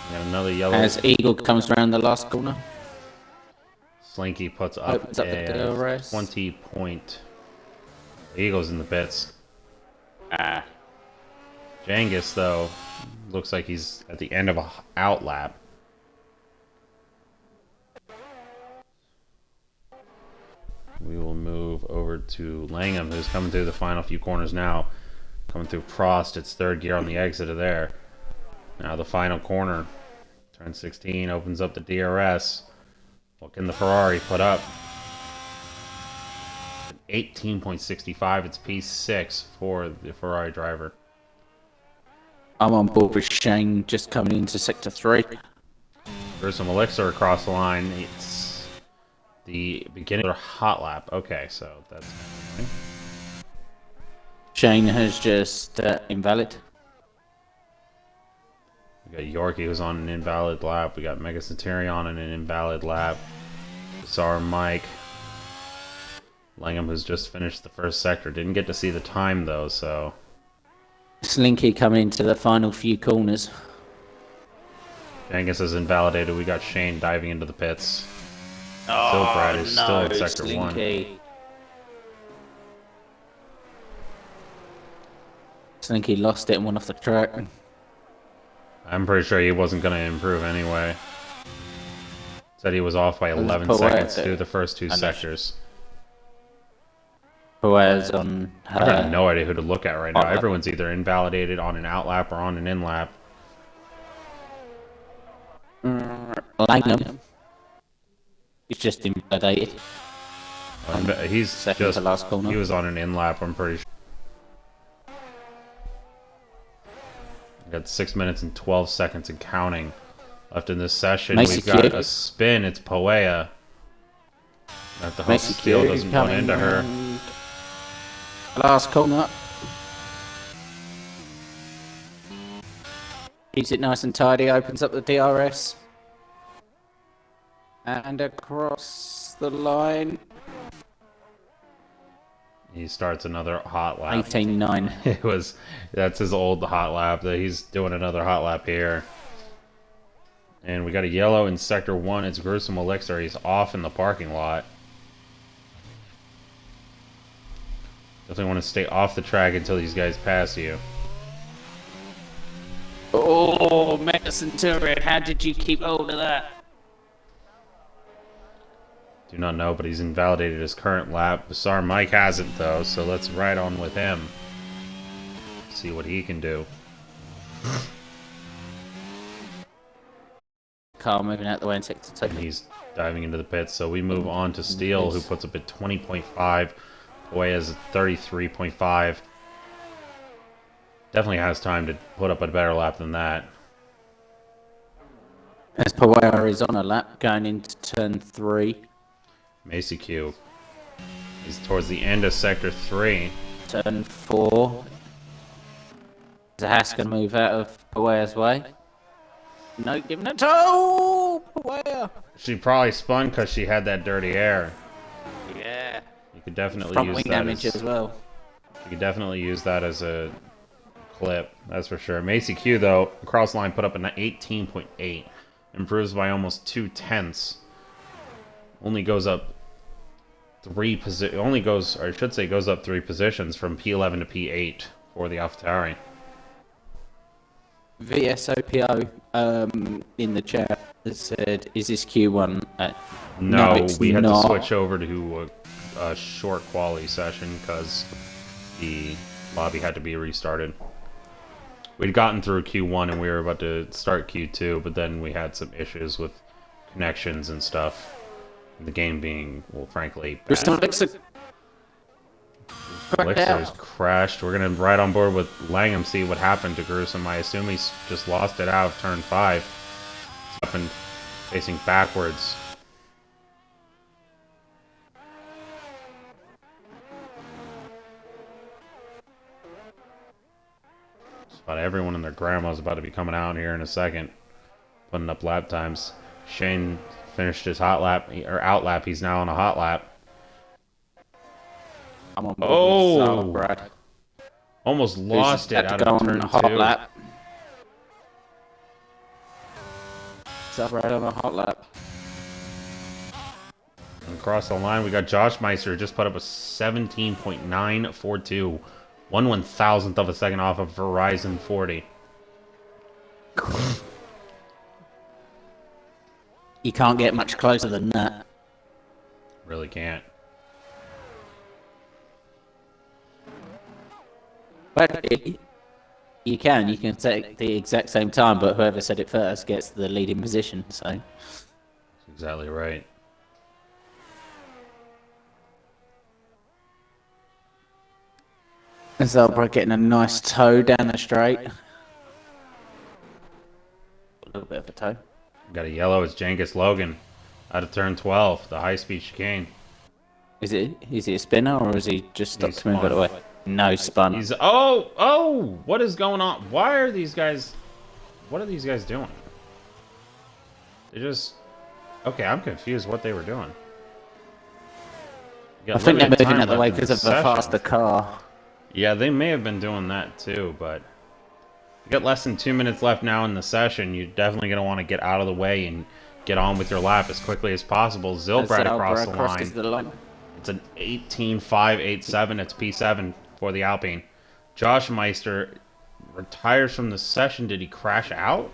We got another yellow.
As Eagle comes around the last corner.
Slinky puts up
Opens up the
a
DRS.
20-point. Eagles in the pits.
Ah.
Genghis, though, looks like he's at the end of a outlap. We will move over to Langham, who's coming through the final few corners now. Coming through Prost, it's third gear on the exit of there. Now the final corner. Turn 16 opens up the DRS. What can the Ferrari put up? 18.65. It's P6 for the Ferrari driver.
I'm on board with Shane just coming into Sector 3.
There's some elixir across the line. It's the beginning of a hot lap. Okay, so that's...
Shane has just invalid.
We got Yorkie who's on an invalid lap. We got Mega Centurion on an invalid lap. Bizarre Mike. Langham who's just finished the first sector. Didn't get to see the time though, so...
Slinky coming into the final few corners.
Angus is invalidated. We got Shane diving into the pits.
Oh,
Brad is
no,
still in sector
Slinky.
1.
Slinky lost it and went off the track.
I'm pretty sure he wasn't going to improve anyway. Said he was off by 11
Poeta.
seconds through the first 2 sectors.
Perez on
I've got no idea who to look at right now.
outlap.
Everyone's either invalidated on an outlap or on an inlap.
Langham. He's just invalidated.
He's
Second
just
to last corner.
he was on an inlap, I'm pretty sure. Got 6 minutes and 12 seconds and counting left in this session. We've got a spin. It's Poea. I have to hope Steele doesn't run into her.
Last corner. Keeps it nice and tidy. Opens up the DRS. And across the line.
He starts another hot lap.
18.9.
That's his old hot lap. He's doing another hot lap here. And we got a yellow in sector 1. It's Gruesome Elixir. He's off in the parking lot. Definitely want to stay off the track until these guys pass you.
Oh, Mega Centurion, how did you keep hold of that?
Do not know, but he's invalidated his current lap. Bizarre Mike hasn't, though, so let's ride on with him. See what he can do.
Car moving out the way in sector 2.
And he's diving into the pits, so we move on to Steele, who puts up at 20.5. Poea's at 33.5. Definitely has time to put up a better lap than that.
As Poea is on a lap going into turn 3.
Macy Q. He's towards the end of sector 3.
Turn 4. Is Haas going to move out of Poea's way? No, giving it to Poea!
She probably spun because she had that dirty air.
Yeah.
You could definitely
Front
use
wing
that
damage
as,
as well.
you could definitely use that as a clip, that's for sure. Macy Q, though, across the line put up an 18.8. Improves by almost 2/10. Only goes up goes up 3 positions from P11 to P8 for the AlphaTauri.
VSOPO in the chat has said, is this Q1?
No,
it's
we had
not.
to switch over to a short quali session because the lobby had to be restarted. We'd gotten through Q1 and we were about to start Q2, but then we had some issues with connections and stuff. The game being, well, frankly, bad. Elixir's crashed. We're going to ride on board with Langham, see what happened to Gruesome. I assume he's just lost it out of turn 5. It's up and facing backwards. Just about everyone and their grandma's about to be coming out here in a second, putting up lap times. Shane finished his hot lap, or out lap. He's now on a hot lap.
I'm on board with Brad.
Almost lost it out
to go
of
on
turn
a hot
2.
lap. Brad on a hot lap.
And across the line, we got Josh Meister, just put up a 17.942. 1/1000th of a second off of Verizon 40.
You can't get much closer than that.
Really can't.
But you can take the exact same time, but whoever said it first gets the leading position, so.
That's exactly right.
Zelbra getting a nice toe down the straight. A little bit of a toe.
Got a yellow. It's Jenkins Logan out of turn 12, the high-speed chicane.
Is he a spinner or is he just stopped to move
spun.
it away? No spun.
He's what is going on? Why are these guys? What are these guys doing? They're just okay. I'm confused what they were doing.
I think they're moving out the way because of the faster car.
Yeah, they may have been doing that too, but Get less than 2 minutes left now in the session. You're definitely going to want to get out of the way and get on with your lap as quickly as possible. Zilbrad across the line. It's an 18.587. It's P7 for the Alpine. Josh Meister retires from the session. Did he crash out?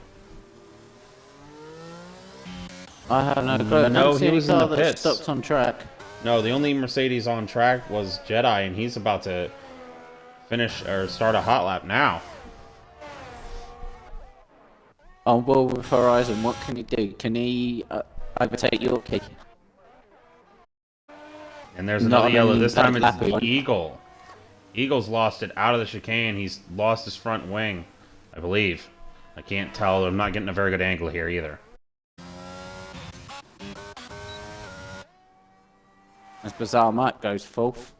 I have no clue.
No, he was in the pits.
Stopped on track.
No, the only Mercedes on track was Jedi, and he's about to finish or start a hot lap now.
On board with Horizon, what can he do? Can he overtake Yorkie?
And there's another yellow. This time it's the Eagle. Eagle's lost it out of the chicane. He's lost his front wing, I believe. I can't tell. I'm not getting a very good angle here either.
As Bizarre Mike goes fourth.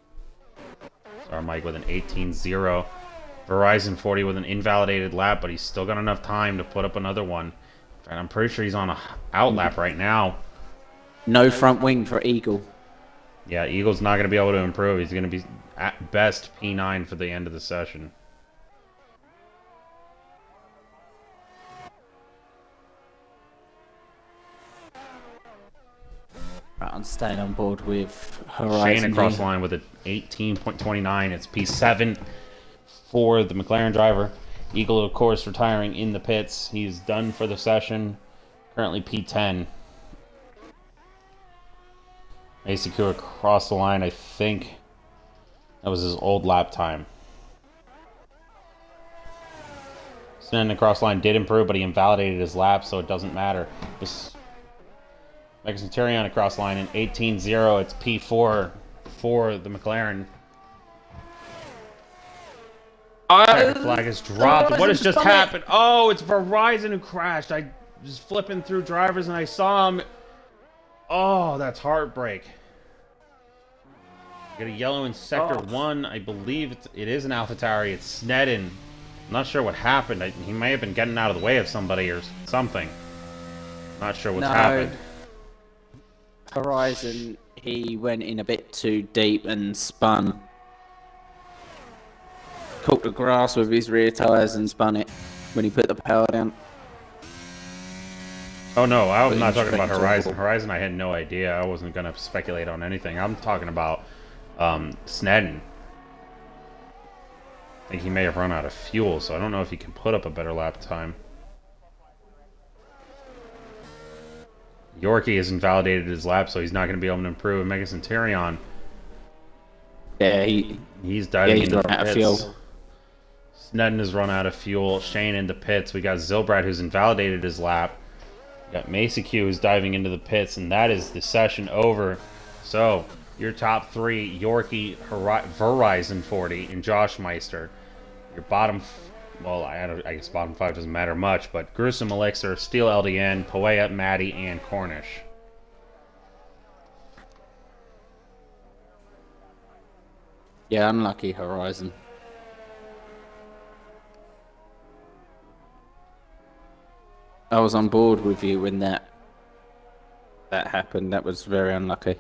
Bizarre Mike with an 18.0. Verizon 40 with an invalidated lap, but he's still got enough time to put up another one. And I'm pretty sure he's on a out lap right now.
No front wing for Eagle.
Yeah, Eagle's not going to be able to improve. He's going to be at best P9 for the end of the session.
Right, I'm staying on board with Horizon.
Shane across the line with an 18.29. It's P7 for the McLaren driver. Eagle, of course, retiring in the pits. He's done for the session. Currently P10. Macy across the line, I think that was his old lap time. Sneddon across the line did improve, but he invalidated his lap, so it doesn't matter. This Megasenturion across the line in 18.0. It's P4 for the McLaren. Checkered flag is dropped. What has just happened? Oh, it's Verizon who crashed. I was flipping through drivers and I saw him. Oh, that's heartbreak. Got a yellow in sector 1. I believe it is an AlphaTauri. It's Sneddon. I'm not sure what happened. He may have been getting out of the way of somebody or something. Not sure what's happened.
Horizon, he went in a bit too deep and spun. Caught the grass with his rear tyres and spun it when he put the power down.
Oh no, I'm not talking about Horizon. Horizon, I had no idea. I wasn't going to speculate on anything. I'm talking about Sneddon. I think he may have run out of fuel, so I don't know if he can put up a better lap time. Yorkie has invalidated his lap, so he's not going to be able to improve. Megasenturion.
Yeah,
he's diving into the pits.
Fuel.
Sneddon has run out of fuel. Shane in the pits. We got Zilbrad who's invalidated his lap. We got Macy Q who's diving into the pits, and that is the session over. So, your top three, Yorkie, Verizon 40, and Josh Meister. Your bottom, well, I guess bottom five doesn't matter much, but Gruesome Elixir, Steel LDN, Poea, Maddie, and Cornish.
Yeah, unlucky Horizon. I was on board with you when that happened. That was very unlucky.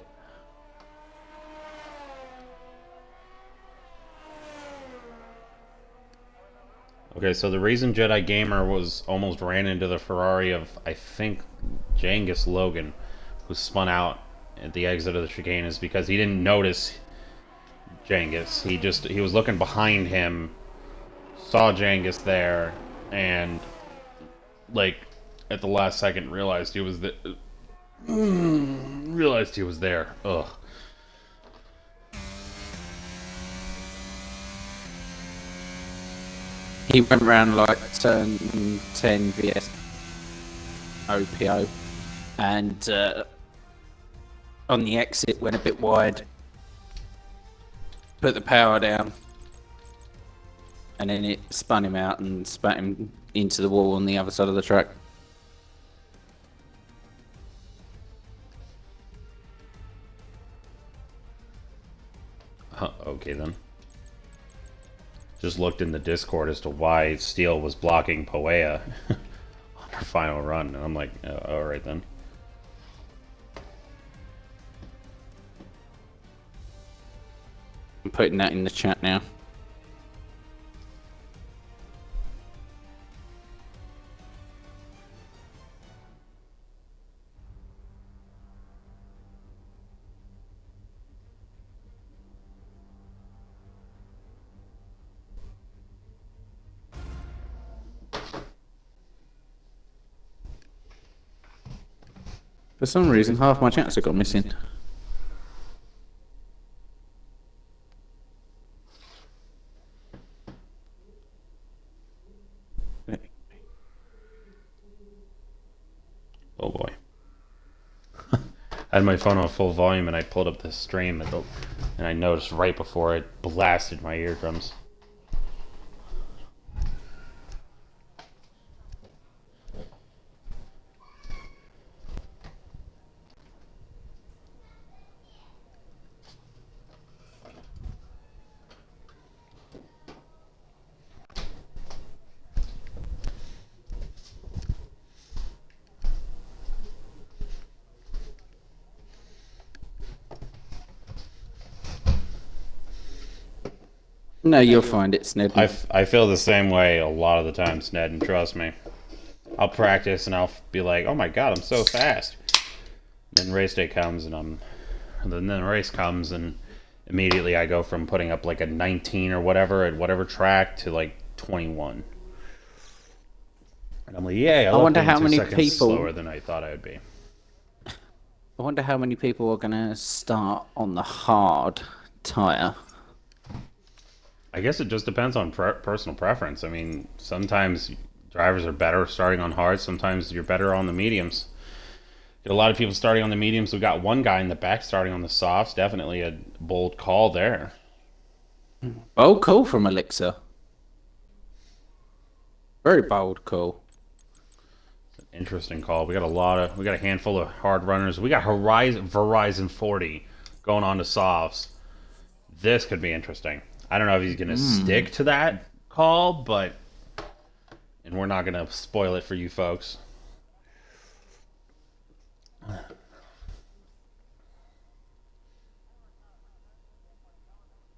Okay, so the reason Jedi Gamer was almost ran into the Ferrari of, I think, Jangus Logan, who spun out at the exit of the chicane, is because he didn't notice Jangus. He was looking behind him, saw Jangus there, and like at the last second realized he was there. Ugh.
He went around like turn 10 VS OPO, and on the exit went a bit wide, put the power down, and then it spun him out and spat him into the wall on the other side of the track.
Okay then. Just looked in the Discord as to why Steel was blocking Poea on her final run, and I'm like, oh, alright then.
I'm putting that in the chat now. For some reason, half my chats have got missing.
Oh boy. I had my phone on full volume and I pulled up the stream and I noticed right before it blasted my eardrums.
No, you'll find it, Sned.
I feel the same way a lot of the times, Ned, and trust me. I'll practice and I'll be like, oh my god, I'm so fast. Then race day comes and then the race comes and immediately I go from putting up like a 19 or whatever at whatever track to like 21. And I'm like, yay, I
wonder
being
how
2
many
seconds
people
slower than I thought I would be.
I wonder how many people are going to start on the hard tyre.
I guess it just depends on personal preference. I mean, sometimes drivers are better starting on hard. Sometimes you're better on the mediums. Get a lot of people starting on the mediums. We got one guy in the back starting on the softs. Definitely a bold call there.
Bold call from Elixir. Very bold call.
It's an interesting call. We got a handful of hard runners. We got Verizon 40 going on to softs. This could be interesting. I don't know if he's going to stick to that call, and we're not going to spoil it for you folks.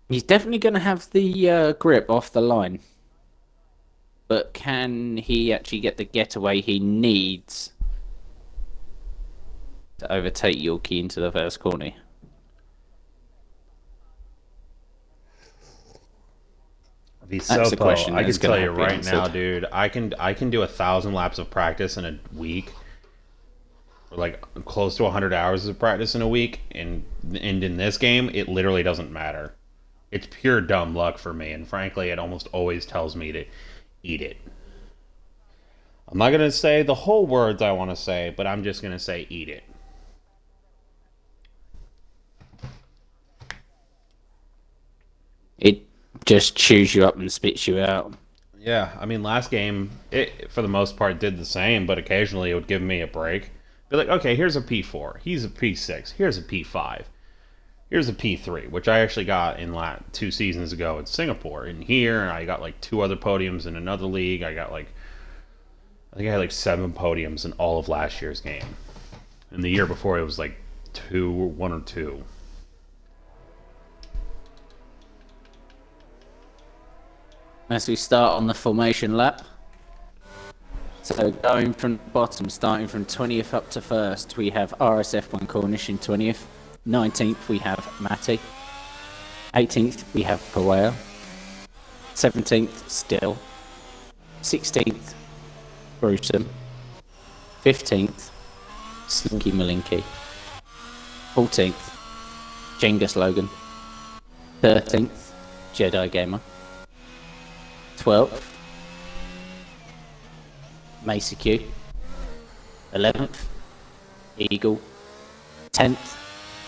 He's definitely going to have the grip off the line. But can he actually get the getaway he needs to overtake Yorkie into the first corner?
He's so
That's the question.
I can tell you
have to be
right now,
answered.
dude. I can do 1,000 laps of practice in a week, or like close to 100 hours of practice in a week, and in this game, it literally doesn't matter. It's pure dumb luck for me, and frankly, it almost always tells me to eat it. I'm not gonna say the whole words I want to say, but I'm just gonna say eat it.
It just chews you up and spits you out.
Yeah, I mean, last game, it for the most part did the same, but occasionally it would give me a break. Be like, okay, here's a P4, here's a P6, here's a P5, here's a P3, which I actually got in 2 seasons ago in Singapore. In here, I got like 2 other podiums in another league. I think I had like 7 podiums in all of last year's game. And the year before, it was like 1 or 2.
As we start on the formation lap. So going from the bottom, starting from 20th up to 1st, we have RSF1 Cornish in 20th. 19th we have Matty. 18th we have Pawea. 17th Still. 16th Bruton. 15th Slinky Malinky. 14th Jengus Logan. 13th Jedi Gamer. 12th Macy Q. 11th Eagle. 10th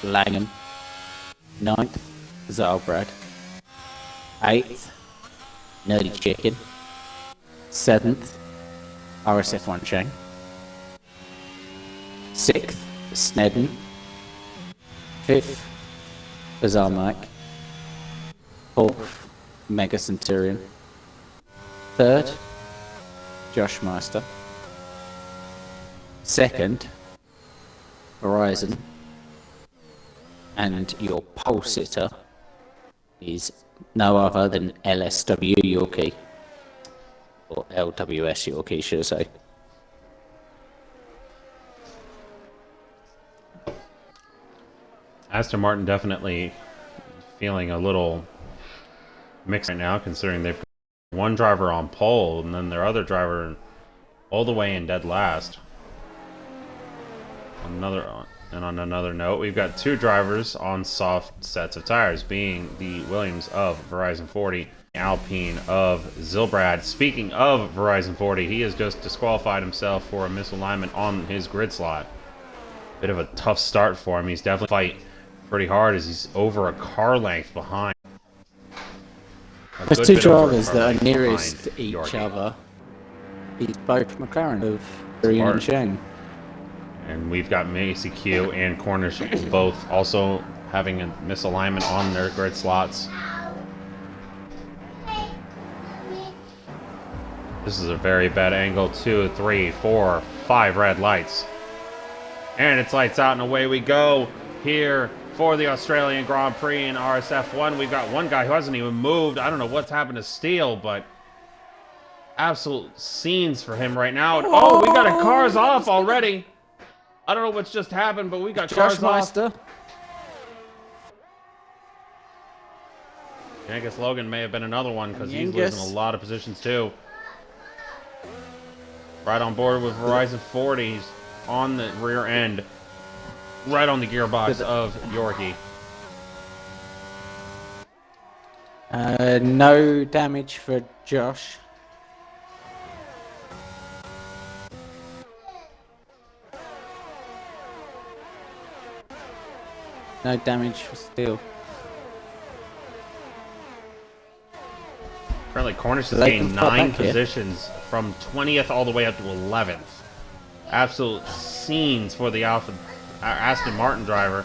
Langham. 9th Zalbrad. 8th Nerdy Chicken. 7th RSF1 Chang. 6th Snedden. 5th Bizarre Mike. 4th Mega Centurion. 3rd Josh Meister. 2nd Verizon. And your pole sitter is no other than LSW Yorkie. Or LWS Yorkie, should I say.
Aston Martin definitely feeling a little mixed right now, considering they've got one driver on pole and then their other driver all the way in dead last on another note, we've got two drivers on soft sets of tires, being the Williams of Verizon 40, Alpine of Zilbrad. Speaking of Verizon 40, he has just disqualified himself for a misalignment on his grid slot. Bit of a tough start for him. He's definitely fighting pretty hard as he's over a car length behind.
There's two drivers that are nearest each other. He's both McLaren of Green and Shane.
And we've got Macy Q and Cornish both also having a misalignment on their grid slots. This is a very bad angle. 2, 3, 4, 5 red lights. And it's lights out and away we go here for the Australian Grand Prix in RSF1. We've got one guy who hasn't even moved. I don't know what's happened to Steele, but absolute scenes for him right now. Oh, we got a cars off already. I don't know what's just happened, but we got cars off. I guess Logan may have been another one because he's losing a lot of positions too. Right on board with Verizon 40. He's on the rear end. Right on the gearbox of Yorkie.
No damage for Josh. No damage for Steele.
Currently, Cornish has gained 9 positions from 20th all the way up to 11th. Absolute scenes for the Aston Martin driver.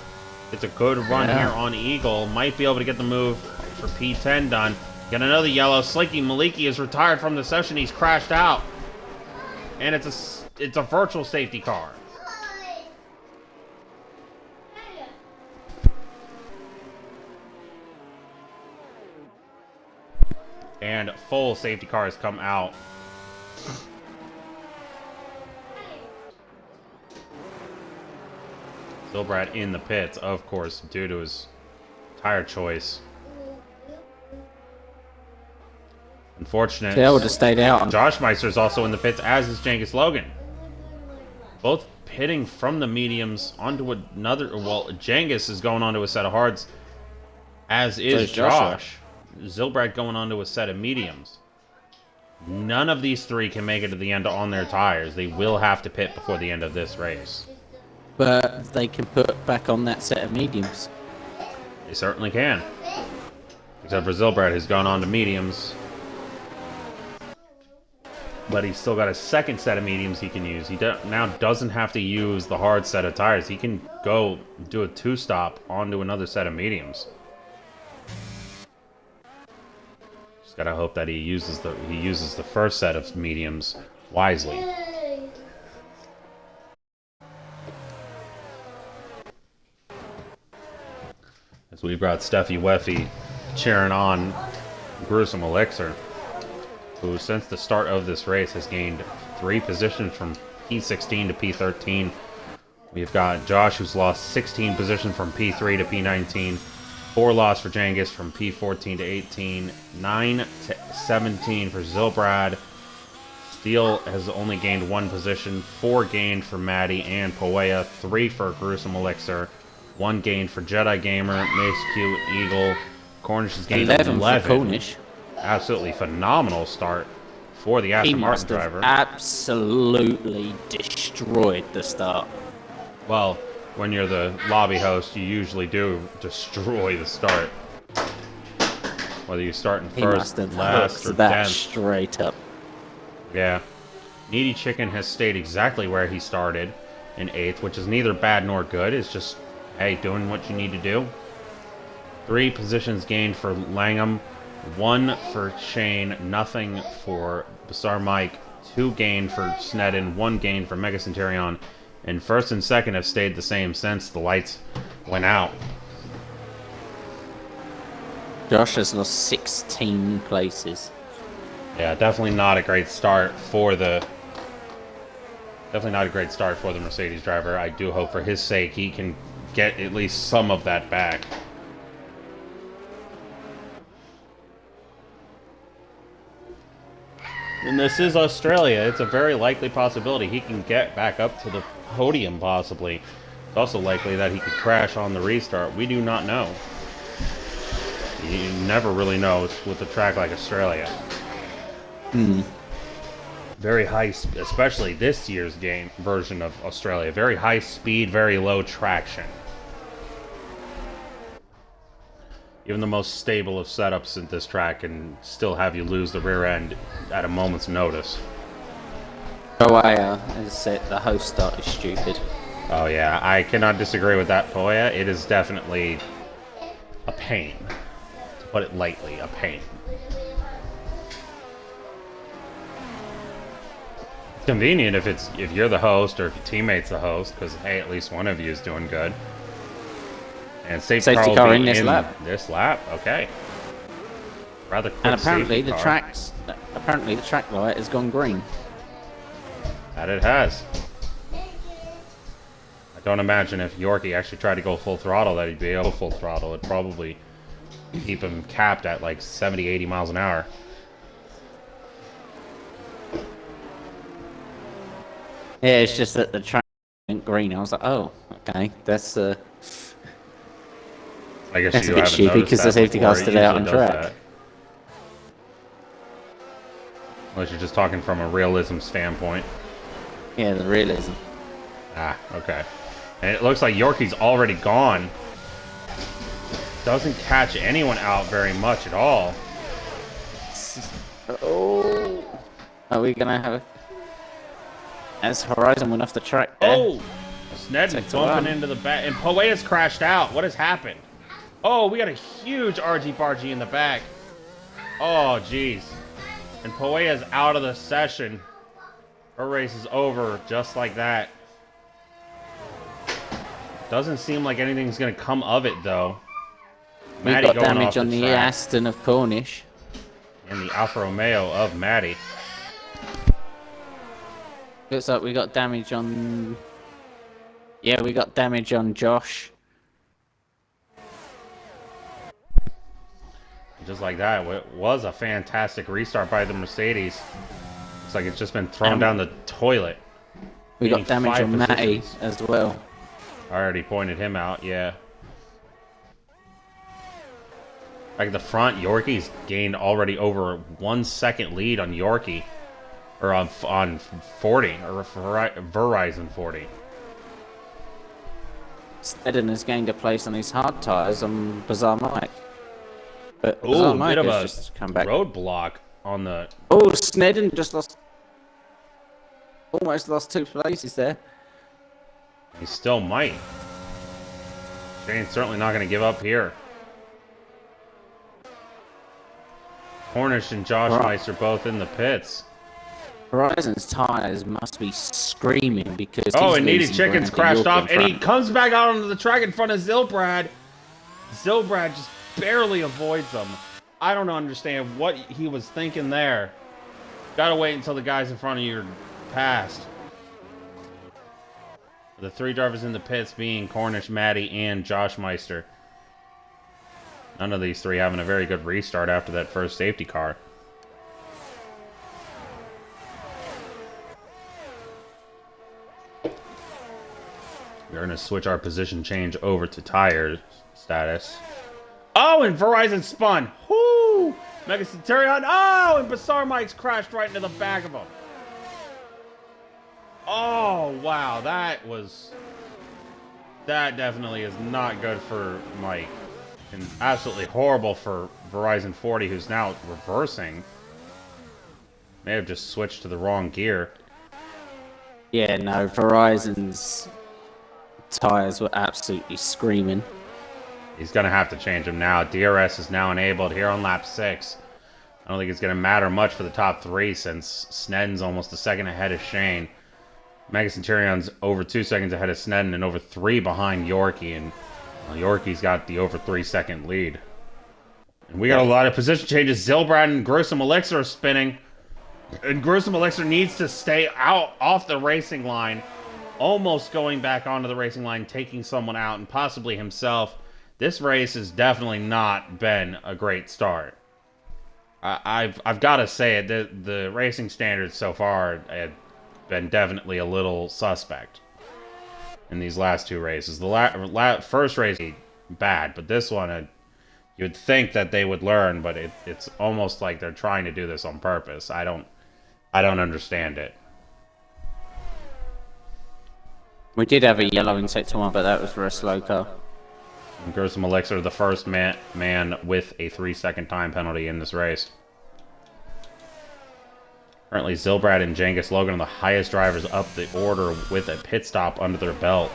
It's a good run here on Eagle. Might be able to get the move for P10 done. Got another yellow. Slinky Maliki is retired from the session. He's crashed out. And it's a virtual safety car. And full safety cars come out. Zilbrad in the pits, of course, due to his tire choice. Unfortunate.
They would have stayed out.
Josh Meister is also in the pits, as is Genghis Logan. Both pitting from the mediums onto another. Well, Genghis is going onto a set of hards, as is Josh. Zilbrad going onto a set of mediums. None of these three can make it to the end on their tires. They will have to pit before the end of this race.
But they can put back on that set of mediums.
They certainly can. Except for Zilbrad, who's gone on to mediums. But he's still got a second set of mediums he can use. He now doesn't have to use the hard set of tires. He can go do a 2-stop onto another set of mediums. Just gotta hope that he uses the first set of mediums wisely. As we've got Steffi Weffy cheering on Gruesome Elixir, who since the start of this race has gained 3 positions from P16 to P13. We've got Josh, who's lost 16 positions from P3 to P19. 4 loss for Genghis from P14 to 18. 9 to 17 for Zilbrad. Steele has only gained 1 position. 4 gained for Maddie and Poea. 3 for Gruesome Elixir. 1 gained for Jedi Gamer, Mace Q, Eagle. Cornish has gained 11 for Cornish. Absolutely phenomenal start for the Aston Martin driver.
Absolutely destroyed the start.
Well, when you're the lobby host, you usually do destroy the start. Whether you start in first, last, or 10th.
Straight up.
Yeah. Needy Chicken has stayed exactly where he started in 8th, which is neither bad nor good. It's just, hey, doing what you need to do. 3 positions gained for Langham. 1 for Shane, nothing for Bizarre Mike, 2 gained for Snedden, 1 gained for Mega Centurion, and first and second have stayed the same since the lights went out.
Josh has lost 16 places.
Yeah, definitely not a great start for the Mercedes driver. I do hope for his sake he can get at least some of that back. And this is Australia. It's a very likely possibility he can get back up to the podium, possibly. It's also likely that he could crash on the restart. We do not know. You never really know with a track like Australia. Very high, especially this year's game version of Australia. Very high speed, very low traction. Even the most stable of setups at this track can still have you lose the rear end at a moment's notice.
Poya has said the host start is stupid.
Oh yeah, I cannot disagree with that, Poya. It is definitely a pain. To put it lightly, a pain. It's convenient if you're the host or if your teammate's the host, because hey, at least one of you is doing good. And safety car in this lap. This lap, okay. Rather quick.
And apparently the track light has gone green.
That it has. I don't imagine if Yorkie actually tried to go full throttle that he'd be able to full throttle. It'd probably keep him capped at like 70, 80 miles an hour.
Yeah, it's just that the track went green. I was like, oh, okay, that's
I guess
that's
you
a bit
haven't
stupid because the safety car's still out on track.
That. Unless you're just talking from a realism standpoint.
Yeah, the realism.
Ah, okay. And it looks like Yorkie's already gone. Doesn't catch anyone out very much at all.
Oh, are we gonna have? As Horizon went off the track there.
Oh, Snedden's bumping into the back, and Poea's crashed out. What has happened? Oh, we got a huge argy-bargy in the back. Oh, jeez. And Poea's out of the session. Her race is over just like that. Doesn't seem like anything's going to come of it, though.
We got damage on the Aston of Cornish.
And the Alfa Romeo of Maddie.
Looks like we got damage on... Yeah, we got damage on Josh.
Just like that, it was a fantastic restart by the Mercedes. Looks like it's just been thrown down the toilet.
We got damage on Matty as well.
I already pointed him out, yeah. Like the front, Yorkie's gained already over 1 second lead on Yorkie. Or on 40, or Verizon 40.
Snedden has gained a place on his hard tyres on Bizarre Mike. But
Bizarre Mike
has just come back.
Roadblock on the...
Oh, Snedden just lost... Almost lost 2 places there.
He still might. Shane's certainly not going to give up here. Cornish and Josh Meister both in the pits.
Horizon's tyres must be screaming because
and Needy Chicken's crashed off, and he comes back out onto the track in front of Zilbrad. Zilbrad just barely avoids him. I don't understand what he was thinking there. Gotta wait until the guys in front of you are passed. The 3 drivers in the pits being Cornish, Maddie, and Josh Meister. None of these 3 having a very good restart after that first safety car. We're going to switch our position change over to tire status. Oh, and Verizon spun. Whoo! Mega Centurion. Oh, and Bizarre Mike's crashed right into the back of him. Oh, wow. That definitely is not good for Mike. And absolutely horrible for Verizon 40, who's now reversing. May have just switched to the wrong gear.
Yeah, no, Verizon's tires were absolutely screaming.
He's going to have to change them now. DRS is now enabled here on lap 6. I don't think it's going to matter much for the top 3 since Snedden's almost a second ahead of Shane. Mega Centurion's over 2 seconds ahead of Snedden and over 3 behind Yorkie. And Yorkie's got the over 3 second lead. And we got a lot of position changes. Zilbrad and Gruesome Elixir are spinning. And Gruesome Elixir needs to stay out off the racing line. Almost going back onto the racing line, taking someone out, and possibly himself. This race has definitely not been a great start. I've got to say it. The racing standards so far have been definitely a little suspect. in these last two races. The first race bad, but this one you'd think that they would learn, but it's almost like they're trying to do this on purpose. I don't understand it.
We did have a yellow in sector 1, but that was for a slow car.
And Gruesome Elixir, the first man with a 3-second time penalty in this race. Currently, Zilbrad and Genghis Logan are the highest drivers up the order with a pit stop under their belt.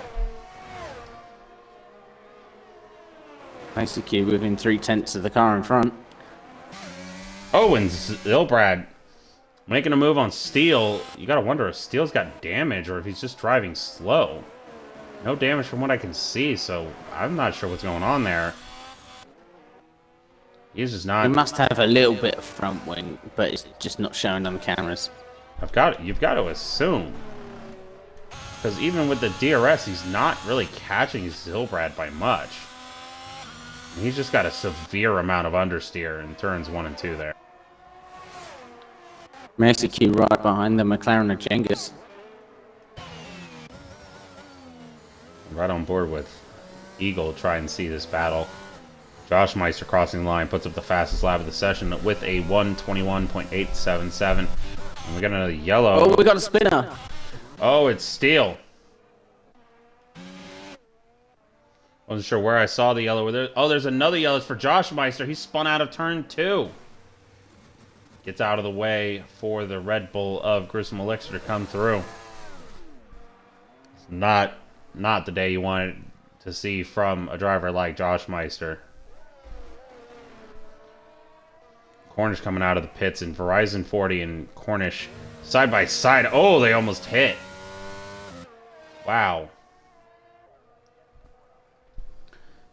Basically within 3/10 of the car in front.
Oh, and Zilbrad making a move on Steele. You gotta wonder if Steele's got damage or if he's just driving slow. No damage from what I can see, so I'm not sure what's going on there. He's just not...
He must have a little bit of front wing, but it's just not showing on the cameras.
You've got to assume. Because even with the DRS, he's not really catching Zilbrad by much. He's just got a severe amount of understeer in turns 1 and 2 there.
Mexico right behind the McLaren of Genghis.
Right on board with Eagle, try and see this battle. Josh Meister crossing the line, puts up the fastest lap of the session with a 1:21.877. And we got another yellow.
Oh, we got a spinner.
Oh, it's Steele. Wasn't sure where I saw the yellow. Oh, there's another yellow. It's for Josh Meister. He spun out of turn 2. Gets out of the way for the Red Bull of Gruesome Elixir to come through. It's not the day you wanted to see from a driver like Josh Meister. Cornish coming out of the pits, and Verizon 40 and Cornish side by side. Oh, they almost hit. Wow.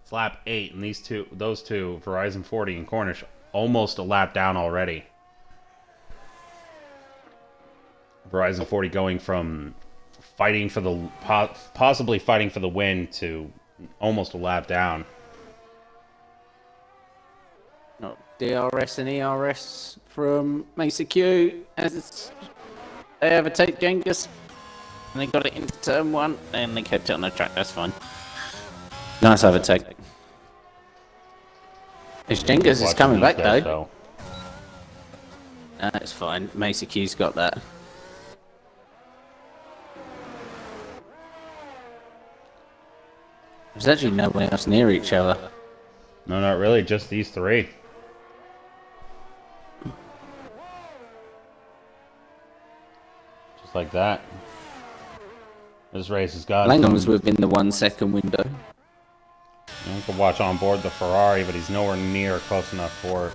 It's lap 8, and those two, Verizon 40 and Cornish, almost a lap down already. Verizon 40 going from fighting for the possibly fighting for the win to almost a lap down.
No, DRS and ERS from Mesa Q as they overtake Genghis. And they got it into turn 1 and they kept it on the track. That's fine. Nice overtake. This Genghis is coming back though. That's fine. Mesa Q's got that. There's actually no one else near each other.
No, not really. Just these three. Just like that. This race has got...
Langham was within the 1 second window.
You can watch on board the Ferrari, but he's nowhere near close enough for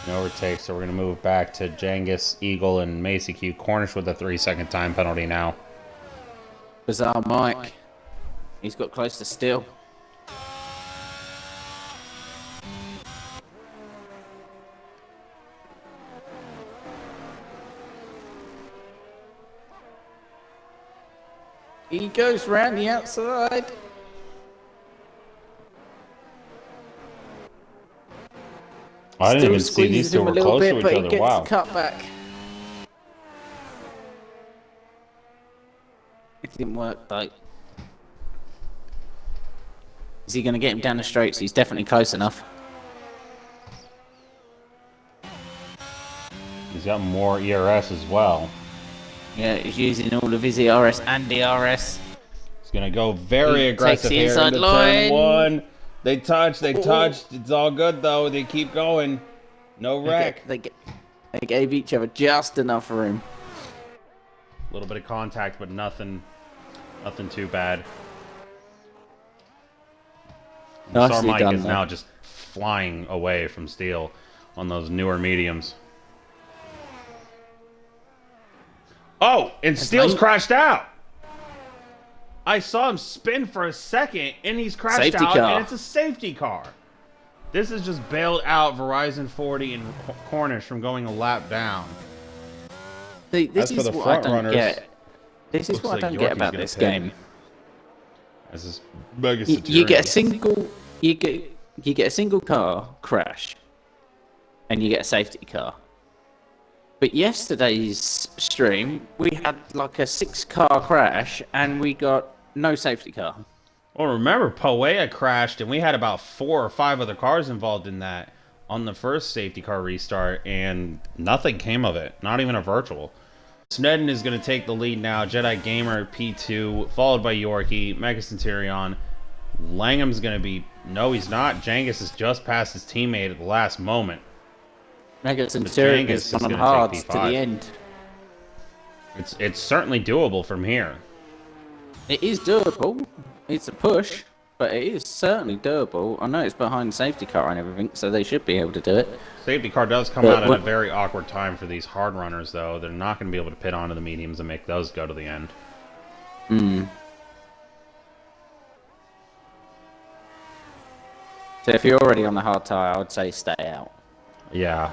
an overtake. So we're going to move back to Genghis, Eagle, and Macy Q. Cornish with a 3-second time penalty now.
Bizarre Mike. He's got close to Steele. He goes round the outside.
I didn't even see these two were close to each other. Wow.
Cut back. It didn't work though. Is he going to get him down the straights? He's definitely close enough.
He's got more ERS as well.
Yeah, he's using all of his ERS and DRS.
He's going to go very aggressive
the
here
inside
into
line.
turn 1. They touched. It's all good, though. They keep going. No wreck.
They gave each other just enough room.
A little bit of contact, but nothing too bad. Sarmike is now just flying away from Steele on those newer mediums. Oh, and Steele's crashed out. I saw him spin for a second, and he's crashed out, and it's a safety car. This has just bailed out Verizon 40 and Cornish from going a lap down.
This is what I don't get. This is what I don't get about this game.
This is mega
you get a single car crash, and you get a safety car. But yesterday's stream, we had like a 6-car crash, and we got no safety car.
Well, remember, Poea crashed, and we had about 4 or 5 other cars involved in that on the first safety car restart, and nothing came of it. Not even a virtual. Snedden is going to take the lead now. Jedi Gamer P2, followed by Yorkie, Mega Centurion. Langham's going to be... No, he's not. Jangus has just passed his teammate at the last moment.
Mega Centurion is on hard to the end.
It's certainly doable from here.
It is doable. It's a push, but it is certainly doable. I know it's behind the safety car and everything, so they should be able to do it.
Safety car does come out at a very awkward time for these hard runners, though. They're not going to be able to pit onto the mediums and make those go to the end.
So if you're already on the hard tire, I would say stay out.
Yeah,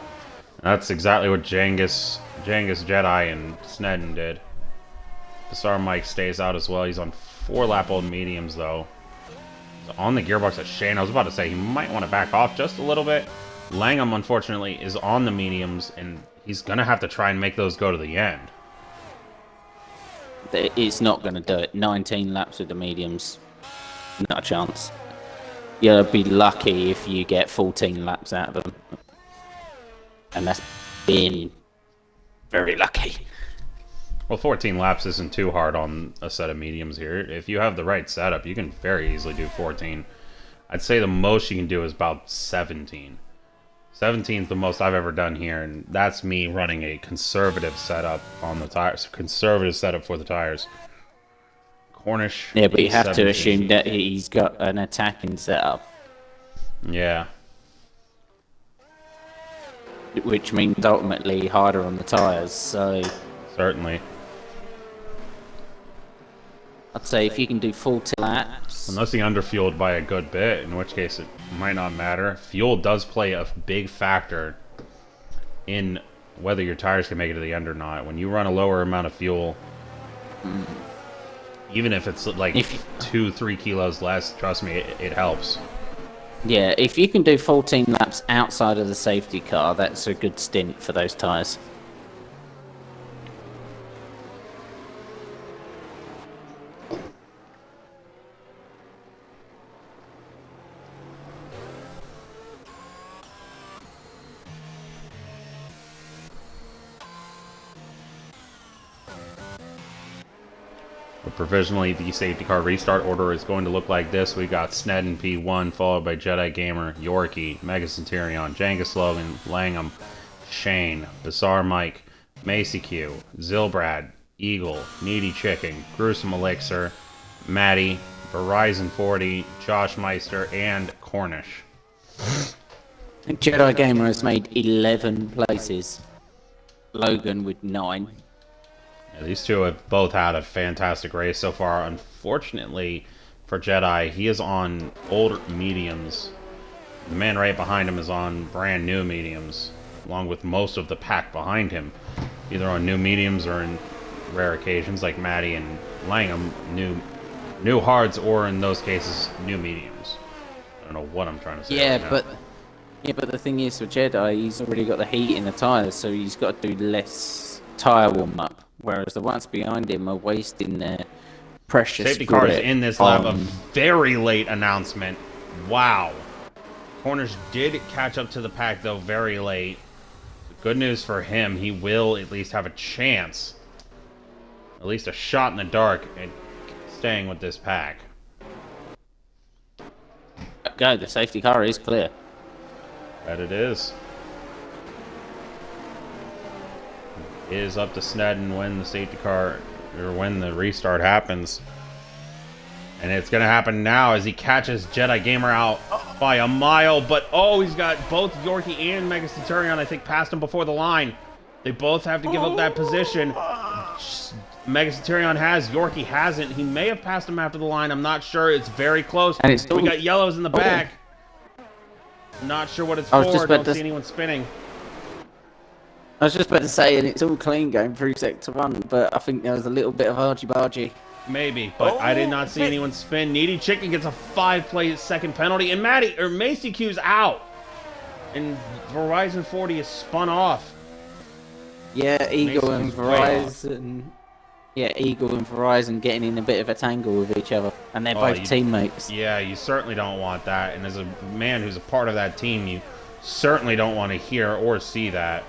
that's exactly what Jangus, Jedi, and Snedden did. Bizarre Mike stays out as well. He's on 4-lap-old mediums, though. He's on the gearbox at Shane. I was about to say he might want to back off just a little bit. Langham, unfortunately, is on the mediums, and he's going to have to try and make those go to the end.
It's not going to do it. 19 laps with the mediums. Not a chance. You'll be lucky if you get 14 laps out of them. And that's being very lucky.
Well, 14 laps isn't too hard on a set of mediums here. If you have the right setup, you can very easily do 14. I'd say the most you can do is about 17. 17 is the most I've ever done here, and that's me running a conservative setup on the tires. Conservative setup for the tires. Cornish.
Yeah, but you have to assume that he's got an attacking setup.
Yeah.
Which means ultimately harder on the tires, so...
Certainly.
I'd say if you can do 40 laps...
Unless he underfueled by a good bit, in which case it might not matter. Fuel does play a big factor in whether your tires can make it to the end or not. When you run a lower amount of fuel, even if it's like 2-3 kilos less, trust me, it helps.
Yeah, if you can do 14 laps outside of the safety car, that's a good stint for those tires.
But provisionally, the safety car restart order is going to look like this. We got Snedden P1, followed by Jedi Gamer, Yorkie, Mega Centurion, Jangus Logan, Langham, Shane, Bizarre Mike, Macy Q, Zilbrad, Eagle, Needy Chicken, Gruesome Elixir, Maddie, Verizon 40, Josh Meister, and Cornish.
Jedi Gamer has made 11 places. Logan with 9.
Yeah, these two have both had a fantastic race so far. Unfortunately for Jedi, he is on old mediums. The man right behind him is on brand new mediums, along with most of the pack behind him, either on new mediums or in rare occasions like Maddie and Langham, new hards, or in those cases, new mediums. I don't know what I'm trying to say.
Yeah,
right
but the thing is, with Jedi, he's already got the heat in the tyres, so he's got to do less tyre warm-up, whereas the ones behind him are wasting their precious
safety cars in this lap. A very late announcement. Wow. Cornish did catch up to the pack, though, very late. Good news for him. He will at least have a chance. At least a shot in the dark at staying with this pack.
Go, the safety car is clear.
That it is. It is up to Snedden when the safety car, or when the restart happens. And it's going to happen now as he catches Jedi Gamer out by a mile. But, oh, he's got both Yorkie and Mega Centurion, I think, passed him before the line. They both have to give up that position. Mega Centurion has, Yorkie hasn't. He may have passed him after the line. I'm not sure. It's very close. And we got yellows in the back. Not sure what it's for. Don't see anyone spinning.
I was just about to say, and it's all clean going through Sector 1, but I think there was a little bit of argy-bargy.
Maybe, but I did not see anyone spin. Needy Chicken gets a 5-second penalty, and Macy Q's out. And Verizon 40 is spun off.
Yeah, Eagle and Verizon. Yeah, Eagle and Verizon getting in a bit of a tangle with each other, and they're both teammates.
Yeah, you certainly don't want that. And as a man who's a part of that team, you certainly don't want to hear or see that.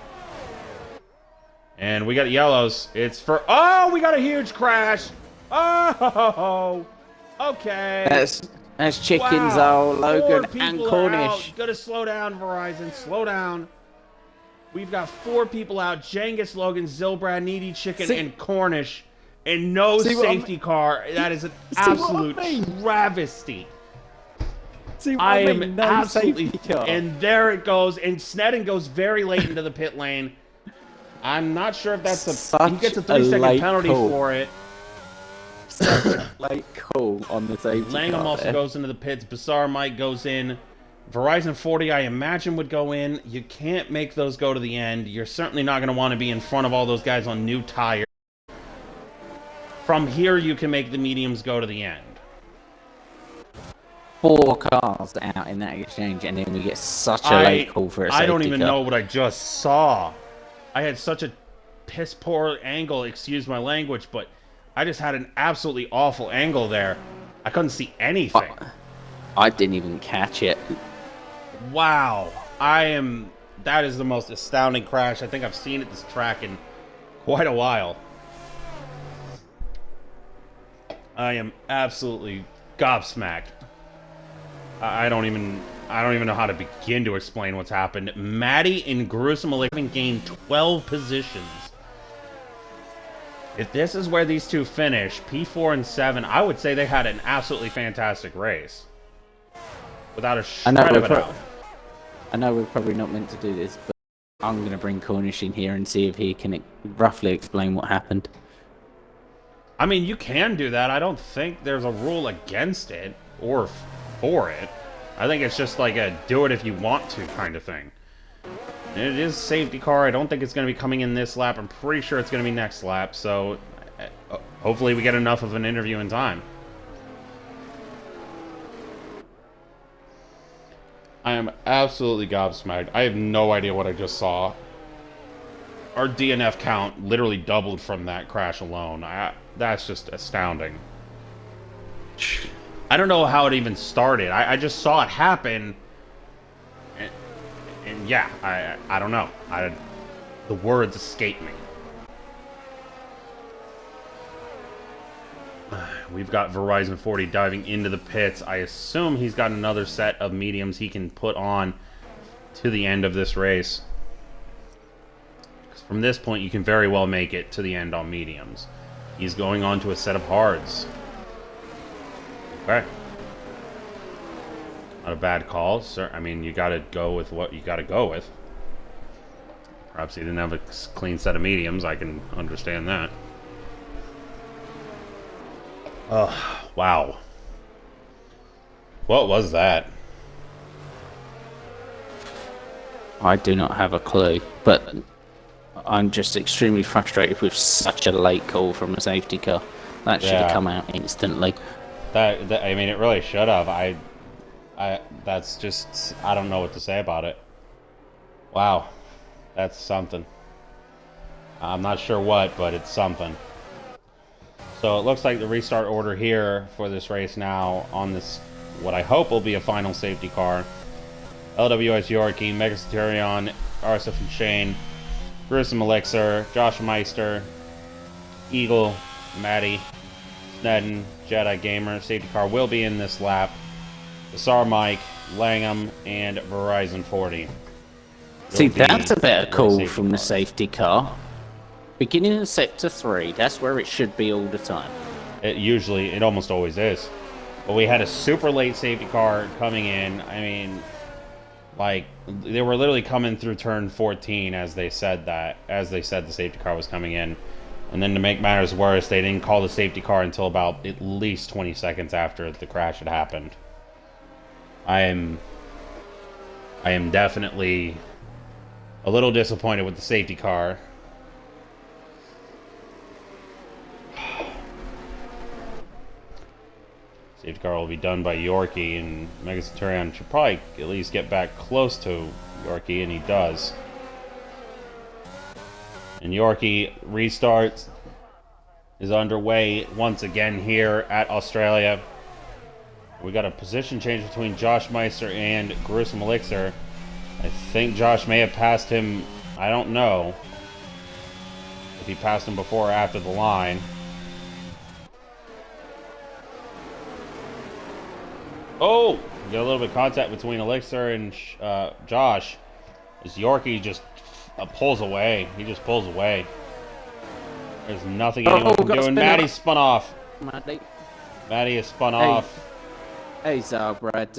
And we got yellows. It's for... Oh, we got a huge crash. Oh, okay.
That's Chickens, wow. Logan, and Cornish.
Gotta slow down, Verizon. Slow down. We've got 4 people out. Jengus, Logan, Zilbrad, Needy Chicken, and Cornish. And no safety car. That is an absolute travesty. I am absolutely... And there it goes. And Sneddon goes very late into the pit lane. I'm not sure if that's he gets a 3-second penalty for it.
Such a late call on the safety
Langham also goes into the pits. Bizarre Mike goes in. Verizon 40, I imagine, would go in. You can't make those go to the end. You're certainly not going to want to be in front of all those guys on new tires. From here, you can make the mediums go to the end.
4 cars out in that exchange, and then we get such a late call for a safety car.
I don't even know what I just saw. I had such a piss poor angle, excuse my language, but I just had an absolutely awful angle there. I couldn't see anything.
I didn't even catch it.
Wow. That is the most astounding crash I think I've seen at this track in quite a while. I am absolutely gobsmacked. I don't even know how to begin to explain what's happened. Maddie and Gruesome Elixir gained 12 positions. If this is where these two finish, P4 and 7, I would say they had an absolutely fantastic race. Without a shred of a doubt.
I know we're probably not meant to do this, but I'm going to bring Cornish in here and see if he can roughly explain what happened.
I mean, you can do that. I don't think there's a rule against it or for it. I think it's just like a do it if you want to kind of thing. And it is safety car. I don't think it's going to be coming in this lap. I'm pretty sure it's going to be next lap. So hopefully we get enough of an interview in time. I am absolutely gobsmacked. I have no idea what I just saw. Our DNF count literally doubled from that crash alone. That's just astounding. I don't know how it even started. I just saw it happen. And yeah, I don't know. The words escape me. We've got Verizon 40 diving into the pits. I assume he's got another set of mediums he can put on to the end of this race. Because from this point, you can very well make it to the end on mediums. He's going on to a set of hards. Okay. Not a bad call. Sir, I mean, you got to go with what you got to go with. Perhaps he didn't have a clean set of mediums. I can understand that. Oh, wow. What was that?
I do not have a clue, but I'm just extremely frustrated with such a late call from a safety car. That should have come out instantly.
I mean, it really should have. That's just, I don't know what to say about it. Wow. That's something. I'm not sure what, but it's something. So it looks like the restart order here for this race now on this, what I hope will be a final safety car. LWS Yorkie, Mega Centurion, RSF and Shane, Gruesome Elixir, Josh Meister, Eagle, Maddie, Sneddon, Jedi Gamer. Safety car will be in this lap. Bizarre Mike, Langham, and Verizon 40.
See, that's a better call from the safety car. Beginning in sector 3, that's where it should be all the time.
It almost always is. But we had a super late safety car coming in. I mean, like, they were literally coming through turn 14 as they said the safety car was coming in. And then to make matters worse, they didn't call the safety car until about at least 20 seconds after the crash had happened. I am definitely a little disappointed with the safety car. Safety car will be done by Yorkie, and Mega Centurion should probably at least get back close to Yorkie, and he does. And Yorkie restarts. is underway once again here at Australia. We got a position change between Josh Meister and Gruesome Elixir. I think Josh may have passed him. I don't know if he passed him before or after the line. Oh! We got a little bit of contact between Elixir and Josh. As Yorkie just pulls away. He just pulls away. There's nothing anyone can do. And Maddie spun off. Maddie has spun off.
Hey, Brad,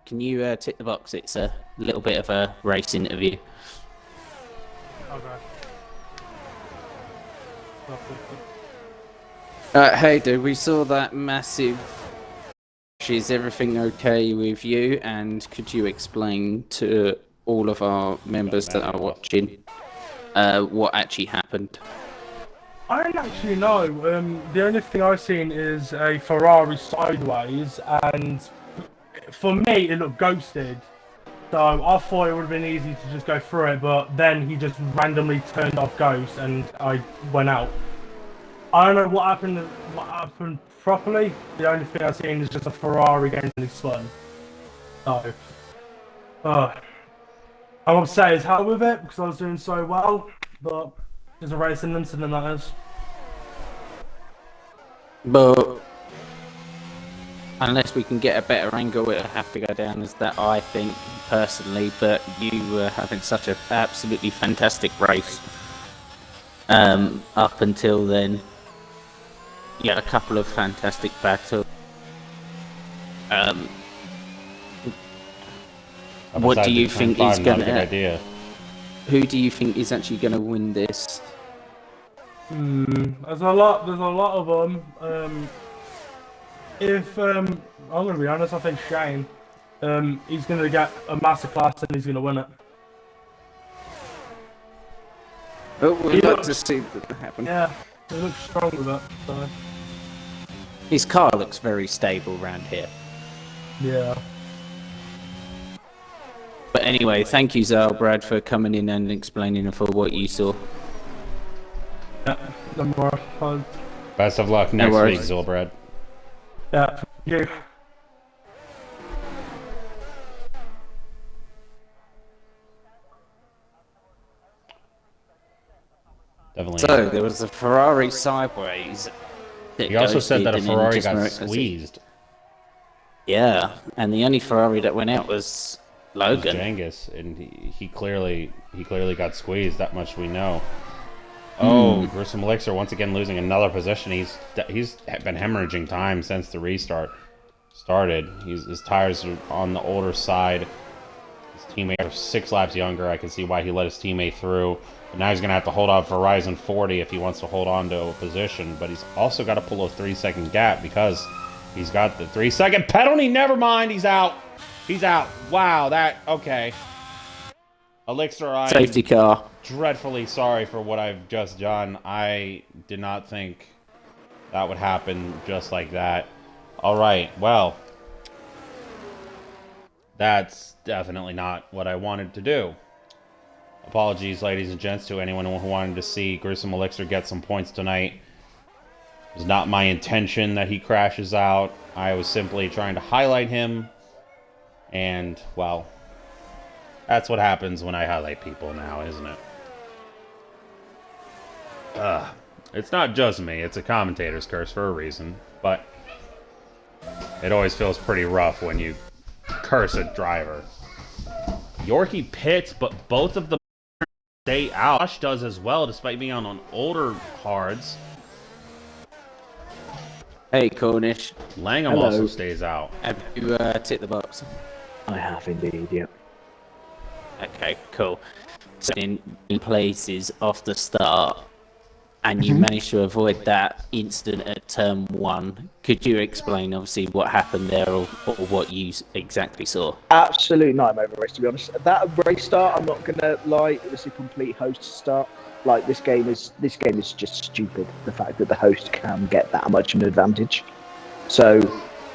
can you tick the box? It's a little bit of a race interview.
Okay.
Hey, dude, we saw that massive... Is everything okay with you? And could you explain to all of our members that are watching what actually happened?
I don't actually know. The only thing I've seen is a Ferrari sideways, and for me, it looked ghosted. So I thought it would have been easy to just go through it, but then he just randomly turned off ghost, and I went out. I don't know what happened properly. The only thing I've seen is just a Ferrari getting spun. So, I'm upset as hell with it because I was doing so well, but there's a racing incident, that is.
But unless we can get a better angle, it'll have to go down as that, I think, personally. But you were having such an absolutely fantastic race up until then. Yeah, a couple of fantastic battles. What do you think is gonna? Who do you think is actually gonna win this?
There's a lot of them. I'm gonna be honest, I think Shane. He's gonna get a masterclass and he's gonna win it.
Oh, we'd like to see that happen.
Yeah, he looks strong with it. So.
His car looks very stable around here.
Yeah.
But anyway, thank you, Brad, for coming in and explaining for what you saw.
Yeah, no more fun.
Best of luck next week, Zilbrad.
Yeah, thank you.
Definitely.
So, there was a Ferrari sideways.
He also said that a Ferrari got squeezed.
Yeah, and the only Ferrari that went out was Logan.
Genghis, and he clearly got squeezed. That much we know. Oh, Gruesome Elixir once again losing another position. He's been hemorrhaging time since the restart started. His tires are on the older side. His teammates are 6 laps younger. I can see why he let his teammate through. But now he's going to have to hold on for Horizon 40 if he wants to hold on to a position. But he's also got to pull a 3-second gap because he's got the 3-second penalty. Never mind, he's out. He's out. Wow, okay. Elixir,
Safety car.
Dreadfully sorry for what I've just done. I did not think that would happen just like that. All right, well, that's definitely not what I wanted to do. Apologies, ladies and gents, to anyone who wanted to see Gruesome Elixir get some points tonight. It was not my intention that he crashes out. I was simply trying to highlight him. And, well, that's what happens when I highlight people now, isn't it? It's not just me. It's a commentator's curse for a reason. But it always feels pretty rough when you curse a driver. Yorkie pits, but both of them stay out. Josh does as well, despite being on older cards.
Hey, Cornish.
Langham also stays out.
Have you ticked the box?
I have indeed, yeah.
Okay, cool. So in places off the start, and you managed to avoid that incident at turn 1. Could you explain, obviously, what happened there or what you exactly saw?
Absolute nightmare of a race, to be honest. That race start, I'm not gonna lie, it was a complete host start. Like this game is just stupid. The fact that the host can get that much of an advantage. So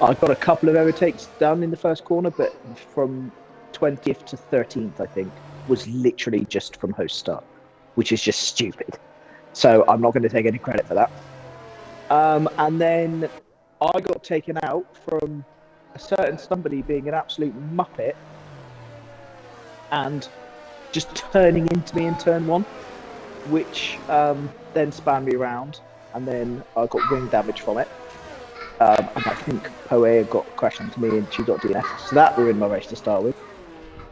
I got a couple of overtakes done in the first corner, but from 20th to 13th, I think, was literally just from host start, which is just stupid. So I'm not going to take any credit for that. And then I got taken out from a certain somebody being an absolute muppet and just turning into me in turn 1, which then spun me around, and then I got wing damage from it. And I think Poe got crashed into me and she got DNF. So that ruined my race to start with.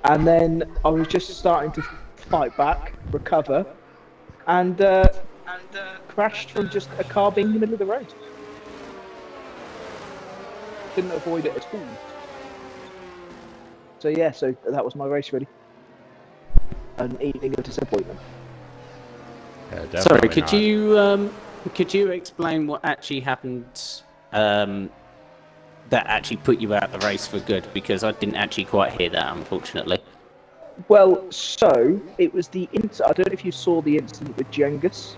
And then I was just starting to fight back, recover, and crashed from just a car being in the middle of the road. Didn't avoid it at all. So yeah, so that was my race really. An evening of disappointment.
Yeah,
Sorry,
definitely
could you explain what actually happened that actually put you out the race for good? Because I didn't actually quite hear that, unfortunately.
Well, so it was the I don't know if you saw the incident with Jengus.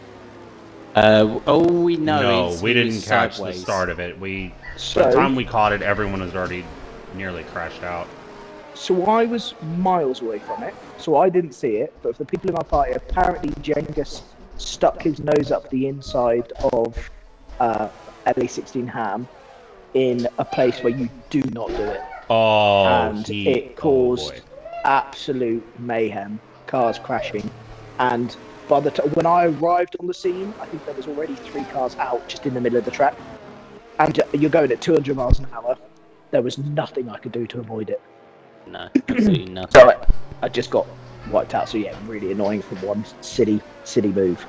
All we know
No,
is
we
he
didn't
was
catch
sideways.
the start of it. By
So,
the time we caught it, everyone was already nearly crashed out.
so I was miles away from it, so I didn't see it. But for the people in my party, apparently Jengus stuck his nose up the inside of LA16 Ham in a place where you do not do it.
Oh,
And it caused absolute mayhem, cars crashing, and by the time when I arrived on the scene, I think there was already 3 cars out just in the middle of the track, and you're going at 200 miles an hour. There was nothing I could do to avoid it.
No, absolutely nothing.
So I just got wiped out. So yeah, really annoying from one silly move.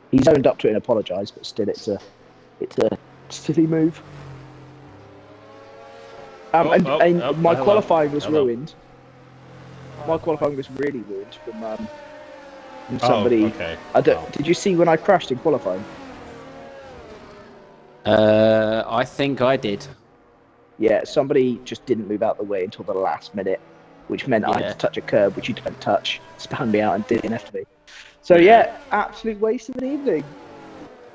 He's owned up to it and apologised, but still, it's a silly move. My qualifying was ruined. My qualifying was really ruined from somebody.
Oh, okay.
Did you see when I crashed in qualifying?
I think I did.
Yeah, somebody just didn't move out the way until the last minute, which meant I had to touch a curb, which you don't touch, spun me out and DNF'd me. So yeah, absolute waste of an evening.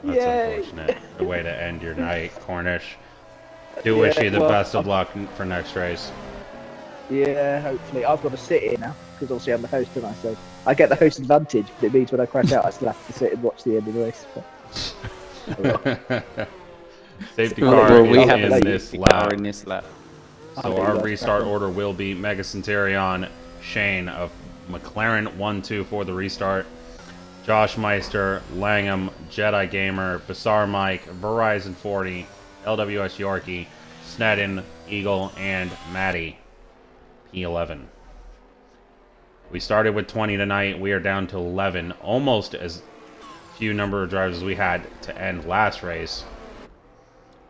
That's
Yay.
unfortunate. The way to end your night, Cornish. Do wish you the best of luck for next race.
Yeah, hopefully. I've got to sit here now, because obviously I'm the host, and so I get the host advantage, but it means when I crash out, I still have to sit and watch the end of the race.
Safety car
we
is
have
in
a
this
safety
lap.
car in this lap.
So our restart order will be Mega Centurion, Shane of McLaren 1-2 for the restart, Josh Meister, Langham, Jedi Gamer, Bassar Mike, Verizon 40, LWS Yorkie, Snedden, Eagle, and Maddie P11. We started with 20 tonight. We are down to 11, almost as few number of drivers as we had to end last race.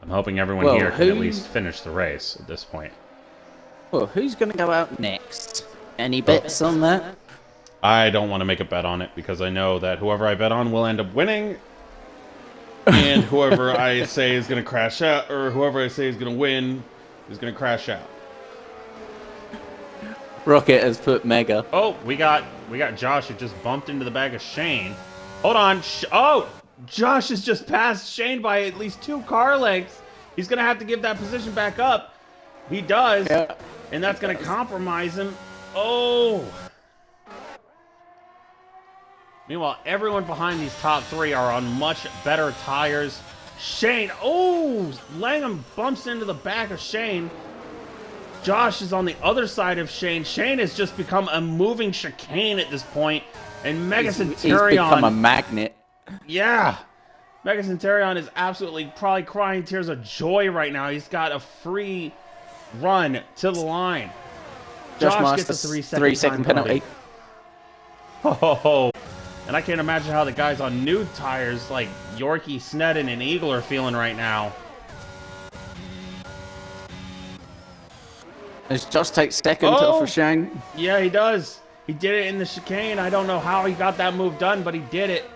I'm hoping everyone here can at least finish the race at this point.
Well, who's going to go out next? Any bets on that?
I don't want to make a bet on it because I know that whoever I bet on will end up winning. And whoever I say is going to crash out, or whoever I say is going to win, is going to crash out.
Rocket has put Mega.
Oh, we got Josh who just bumped into the back of Shane. Hold on. Josh has just passed Shane by at least 2 car lengths. He's going to have to give that position back up. He does. Yeah, and that's going to compromise him. Oh. Meanwhile, everyone behind these top 3 are on much better tires. Shane. Oh, Langham bumps into the back of Shane. Josh is on the other side of Shane. Shane has just become a moving chicane at this point. And Mega Centurion...
He's become a magnet.
Yeah. Mega Centurion is absolutely probably crying tears of joy right now. He's got a free run to the line. Josh gets a 3-second
penalty.
Oh, and I can't imagine how the guys on new tires like Yorkie, Snedden, and Eagle are feeling right now.
Does Josh take second off of Shane?
Yeah, he does. He did it in the chicane. I don't know how he got that move done, but he did it.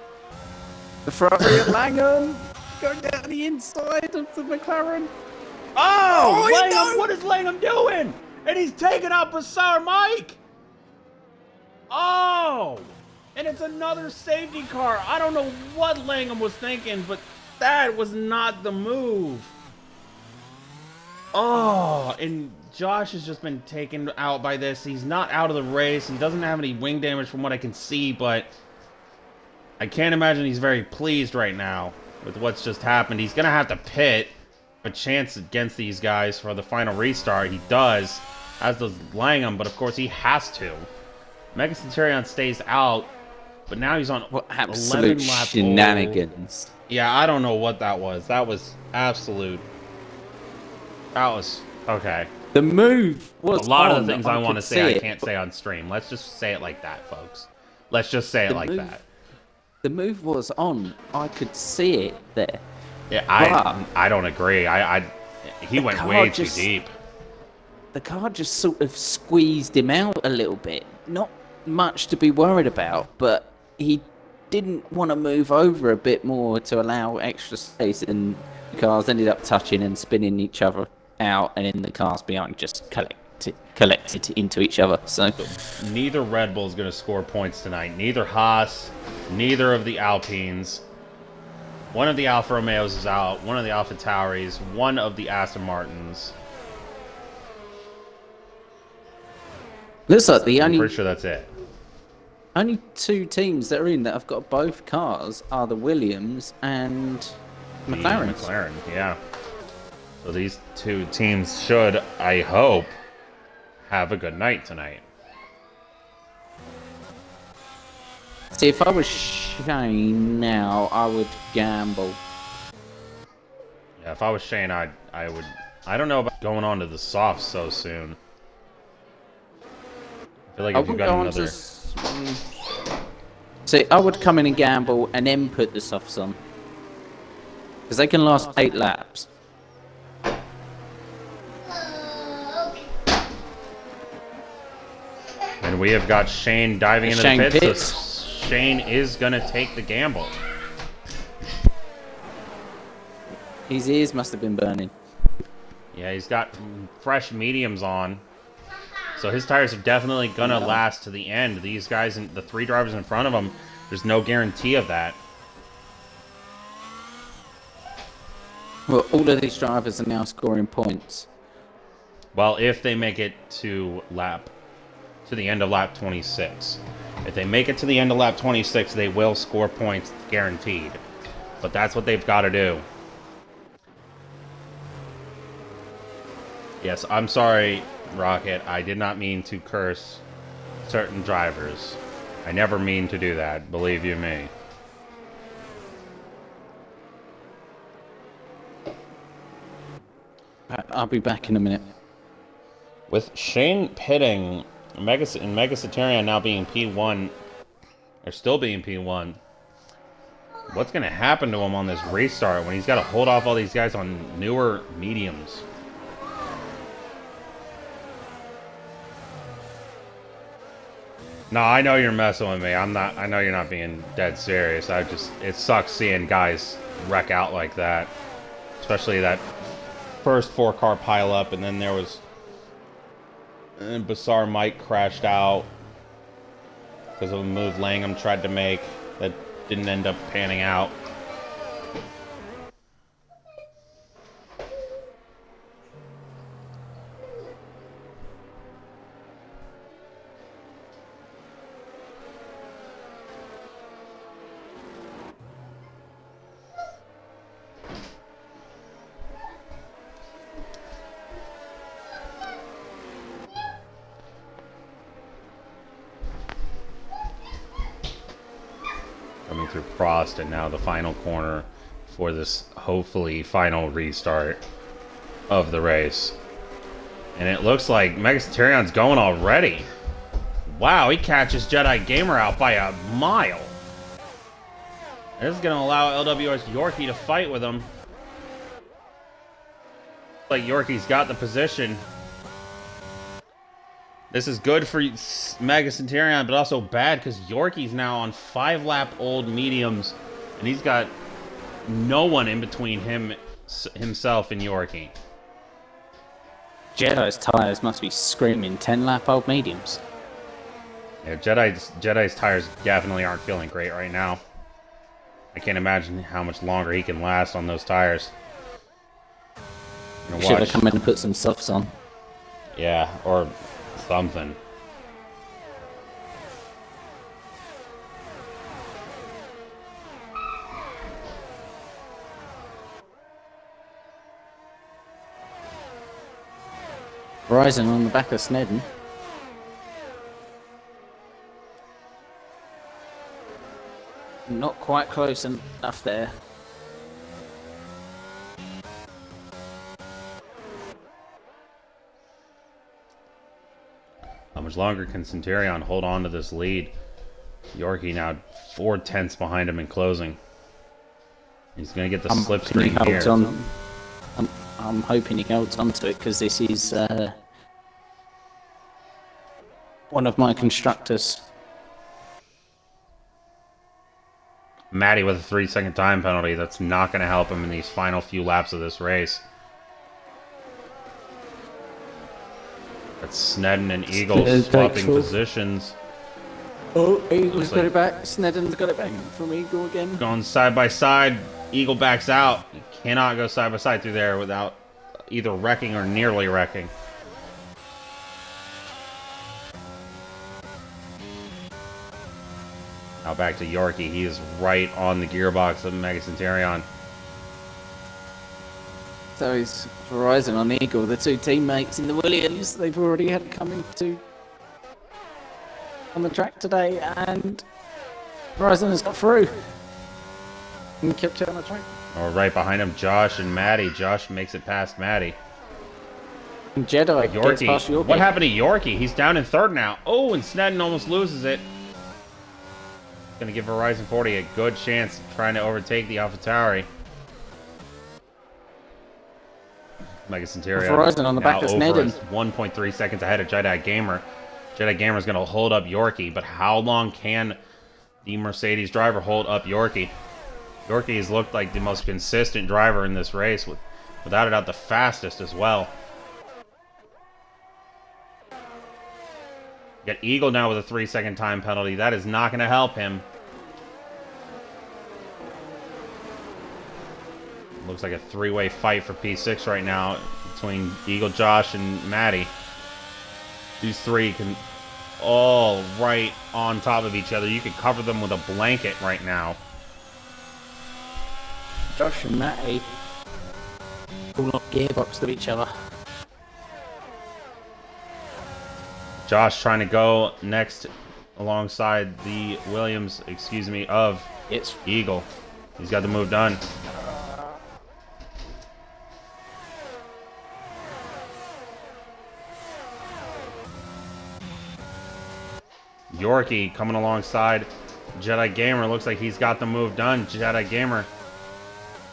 The Ferrari of Langham going down the inside of the McLaren.
Oh, Langham! What is Langham doing? And he's taking out Bassar Mike. Oh, and it's another safety car. I don't know what Langham was thinking, but that was not the move. Oh, and Josh has just been taken out by this. He's not out of the race. He doesn't have any wing damage from what I can see, but I can't imagine he's very pleased right now. with what's just happened. He's going to have to pit a chance against these guys for the final restart. He does, as does Langham, but of course he has to. Mega Centurion stays out, but now he's on
What
11
absolute
lap
shenanigans.
Yeah, I don't know what that was. That was absolute. That was okay.
The move was
A lot
on,
of the things I want to
could
say, I
see it,
can't say on stream. Let's just say it like that, folks. Let's just say it
The
like
move-
that.
The move was on. I could see it there.
Yeah,
But
I don't agree. He went
car
way
just-
too deep.
The car just sort of squeezed him out a little bit. Not much to be worried about, but he didn't want to move over a bit more to allow extra space, and the cars ended up touching and spinning each other out, and then the cars behind just collected into each other. So
Neither Red Bull is going to score points tonight. Neither Haas, neither of the Alpines. One of the Alfa Romeos is out. One of the Alfa Tauris. One of the Aston Martins.
looks like the
I'm
only
pretty sure that's it.
only two teams that are in that have got both cars are the Williams and
The
McLaren.
McLaren, yeah. So these two teams should, I hope, have a good night tonight.
See, if I was Shane now, I would gamble.
Yeah, if I was Shane, I would. I don't know about going on to the softs so soon. I feel like
I
if you
wouldn't
got
go on
another.
See, I would come in and gamble and then put the softs on. Because they can last 8 laps.
And we have got Shane diving into
Shane
the pits.
pits.
So Shane is going to take the gamble.
His ears must have been burning.
Yeah, he's got fresh mediums on. So his tires are definitely going to last to the end. These guys, the 3 drivers in front of him, there's no guarantee of that.
Well, all of these drivers are now scoring points.
Well, if they make it to the end of lap 26. If they make it to the end of lap 26, they will score points guaranteed. But that's what they've got to do. Yes, I'm sorry, Rocket. I did not mean to curse certain drivers. I never mean to do that, believe you me.
I'll be back in a minute.
With Shane pitting, Mega Saturnian now being P1, or still being P1, what's going to happen to him on this restart when he's got to hold off all these guys on newer mediums? No, I know you're messing with me. I know you're not being dead serious. It sucks seeing guys wreck out like that. Especially that first 4-car pileup, and then there was Bizarre Mike crashed out because of a move Langham tried to make that didn't end up panning out. Coming through Frost, and now the final corner for this hopefully final restart of the race. And it looks like Megacenturion's going already. Wow, he catches Jedi Gamer out by a mile. This is going to allow LWS Yorkie to fight with him. Like Yorkie's got the position. This is good for Mega Centurion, but also bad because Yorkie's now on 5-lap-old mediums, and he's got no one in between himself and Yorkie.
Jedi's tyres must be screaming 10-lap-old mediums.
Yeah, Jedi's tires definitely aren't feeling great right now. I can't imagine how much longer he can last on those tires.
Should have come in and put some softs on.
Yeah, or something.
Horizon on the back of Snedden. Not quite close enough there.
How much longer can Centurion hold on to this lead? Yorkie now 4/10 behind him in closing. He's going to get the slipstream here.
I'm hoping he holds on to it because this is one of my constructors.
Matty with a 3-second time penalty. That's not going to help him in these final few laps of this race. That's Snedden and Eagle swapping positions.
Oh, Eagle's got it back. Snedden's got it back from Eagle again.
Going side by side. Eagle backs out. You cannot go side by side through there without either wrecking or nearly wrecking. Now back to Yorkie. He is right on the gearbox of Mega Centurion.
So is Horizon on Eagle, the two teammates in the Williams. They've already had coming to on the track today, and Horizon has got through and kept it on the track.
Oh, right behind him, Josh and Maddie. Josh makes it past Maddie.
And Jedi gets past
Yorkie.
Yorkie.
What happened to Yorkie? He's down in third now. Oh, and Snedden almost loses it. Going to give Horizon 40 a good chance trying to overtake the AlphaTauri. Mega Centurion
Horizon on the back of Snedden.
1.3 seconds ahead of Jedi Gamer. Jedi Gamer is going to hold up Yorkie, but how long can the Mercedes driver hold up Yorkie? Yorkie has looked like the most consistent driver in this race, without a doubt the fastest as well. Got Eagle now with a 3-second time penalty. That is not going to help him. Looks like a three-way fight for P6 right now between Eagle, Josh, and Maddie. These three can all right on top of each other. You could cover them with a blanket right now.
Josh and Matty all on gearbox to each other.
Josh trying to go next alongside the Williams, of Eagle. He's got the move done. Yorkie coming alongside Jedi Gamer. Looks like he's got the move done. Jedi Gamer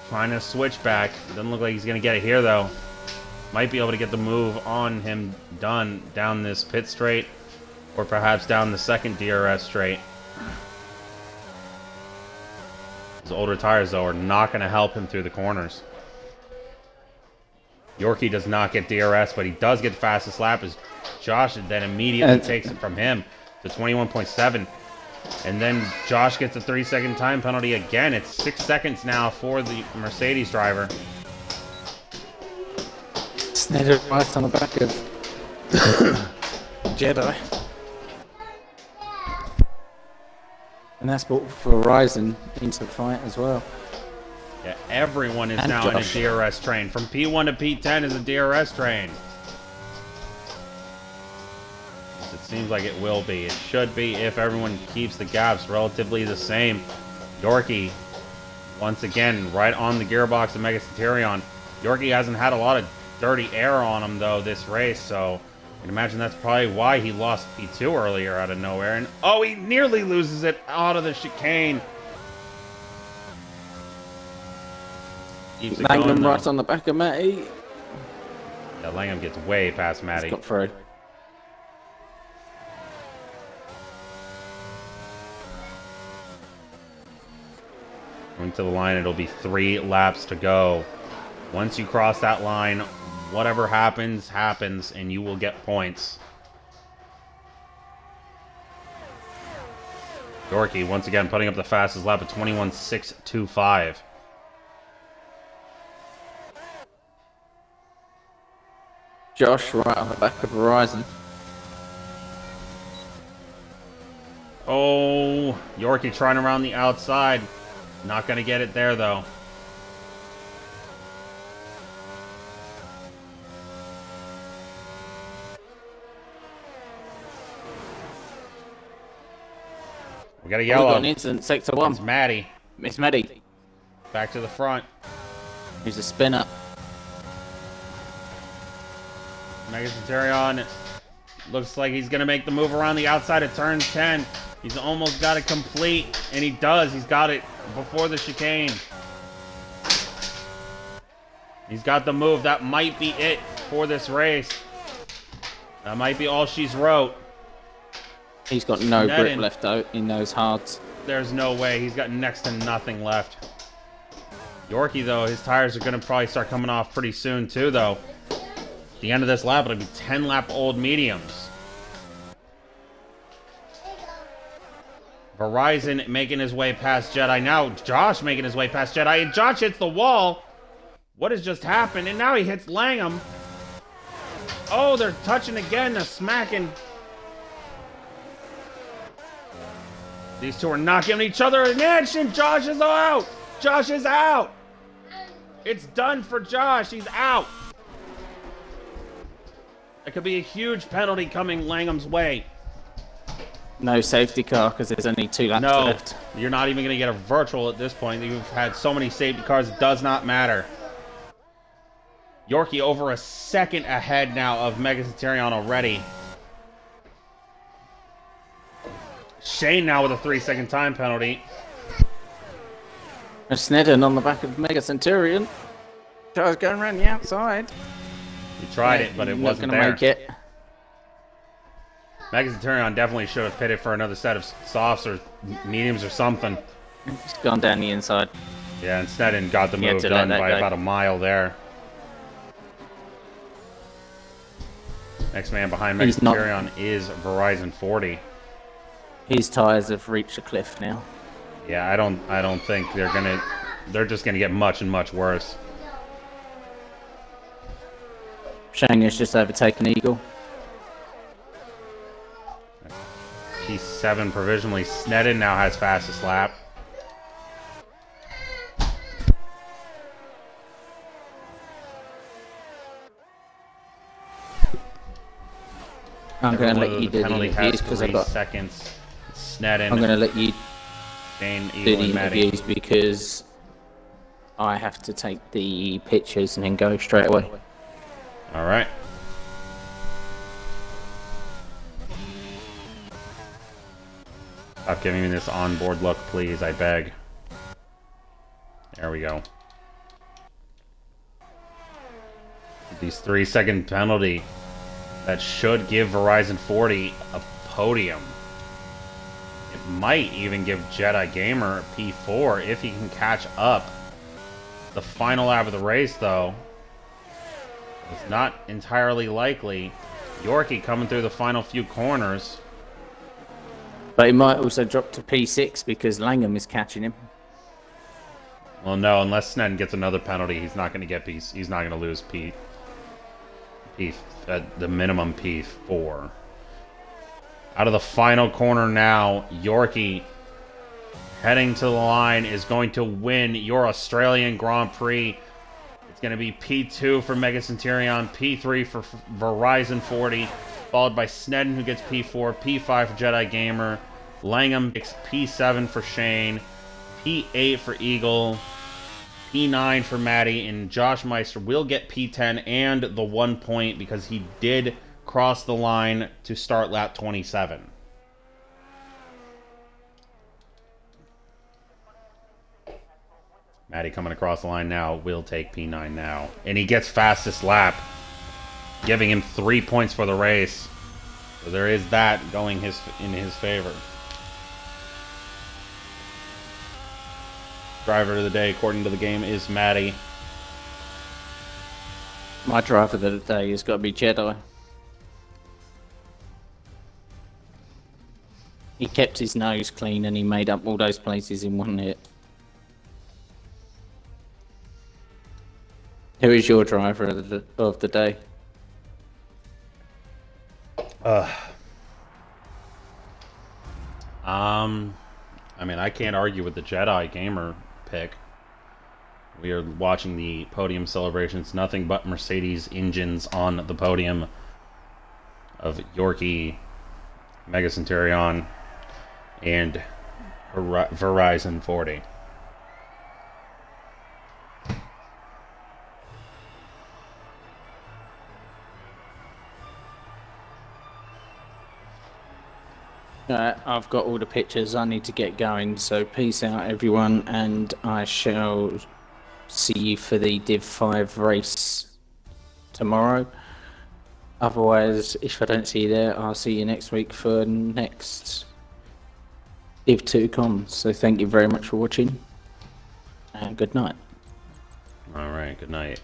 trying to switch back. Doesn't look like he's going to get it here, though. Might be able to get the move on him done down this pit straight, or perhaps down the second DRS straight. His older tires, though, are not going to help him through the corners. Yorkie does not get DRS, but he does get the fastest lap as Josh then immediately takes it from him to 21.7. And then Josh gets a 3-second time penalty again. It's 6 seconds now for the Mercedes driver.
Snedden right on the back of Jedi. And that's brought Horizon into the fight as well.
Yeah, everyone is
And
now
Josh.
in a DRS train. From P1 to P10 is a DRS train. It seems like it will be. It should be if everyone keeps the gaps relatively the same. Yorkie, once again, right on the gearbox of Mega Centurion. Yorkie hasn't had a lot of dirty air on him, though, this race, so I can imagine that's probably why he lost P2 earlier out of nowhere. And, oh, he nearly loses it out of the chicane. Keeps it going,
Langham
though.
right on the back of Matty.
Yeah, Langham gets way past Matty.
He's got through.
Going to the line, it'll be 3 laps to go. Once you cross that line, whatever happens, happens, and you will get points. Yorkie, once again, putting up the fastest lap at 21.625.
Josh right on the back of Horizon.
Oh, Yorkie trying around the outside. Not going to get it there, though. We got a
We
yellow.
got an incident, Sector 1.
It's Maddie.
It's Maddie.
Back to the front.
He's a spinner.
Megacenterion looks like he's going to make the move around the outside of turn 10. He's almost got it complete, and he does. He's got it before the chicane. He's got the move. That might be it for this race. That might be all she's wrote.
He's got no grip
Netting.
left out in those hards.
There's no way. He's got next to nothing left. Yorkie, though, his tires are going to probably start coming off pretty soon, too, though. At the end of this lap, it'll be 10-lap-old mediums. Verizon making his way past Jedi. Now Josh making his way past Jedi. And Josh hits the wall. What has just happened? And now he hits Langham. Oh, they're touching again. They're smacking. These two are not giving each other an inch, and Josh is out. Josh is out. It's done for Josh. He's out. It could be a huge penalty coming Langham's way.
No safety car because there's only 2 laps
No,
left.
you're not even going to get a virtual at this point. You've had so many safety cars, it does not matter. Yorkie over a second ahead now of Megacenterion already. Shane now with a 3-second time penalty.
Snedden on the back of Mega Centurion. Tries going around the outside.
He tried it, but it
Not
wasn't
gonna
there.
make it.
Megacenterion definitely should have pitted for another set of softs or mediums or something.
It's gone down the inside.
Yeah, instead and got the
He had
move
to let
done
that
by
go.
about a mile there. Next man behind
He's not-
Megacenterion is Verizon 40.
His tyres have reached a cliff now.
Yeah, I don't think they're just gonna get much and much worse.
Shane has just overtaken Eagle.
P7 provisionally. Snedden now has fastest lap.
I'm going to
Everyone
let
with
you
the
do
penalty
the
has
interviews because
3 seconds. Snedden,
I'm going to let you
Shane,
do
Eagle,
the
and Maddie.
interviews because I have to take the pictures and then go straight away.
All right. Stop giving me this onboard look, please. I beg. There we go. These 3-second penalty that should give Verizon 40 a podium. It might even give Jedi Gamer a P4 if he can catch up. The final lap of the race, though, is not entirely likely. Yorkie coming through the final few corners.
But he might also drop to P6 because Langham is catching him.
Well, no, unless Snedden gets another penalty, he's not going to get he's not going to lose the minimum P4. Out of the final corner now, Yorkie heading to the line is going to win your Australian Grand Prix. It's going to be P2 for Megacenterion, P3 for Verizon 40, followed by Snedden, who gets P4, P5 for Jedi Gamer, Langham gets P7 for Shane, P8 for Eagle, P9 for Maddie, and Josh Meister will get P10 and the 1 point because he did cross the line to start lap 27. Maddie coming across the line now will take P9 now. And he gets fastest lap, giving him 3 points for the race. So there is that going in his favor. Driver of the day, according to the game, is Maddie.
My driver of the day has got to be Jedi. He kept his nose clean and he made up all those places in one hit. Who is your driver of the day?
I mean, I can't argue with the Jedi Gamer pick. We are watching the podium celebrations. Nothing but Mercedes engines on the podium of Yorkie, Megacenterion, and Verizon 40.
I've got all the pictures. I need to get going. So peace out, everyone, and I shall see you for the Div 5 race tomorrow. Otherwise, if I don't see you there, I'll see you next week for next Div 2 comms. So thank you very much for watching, and good night.
All right, good night.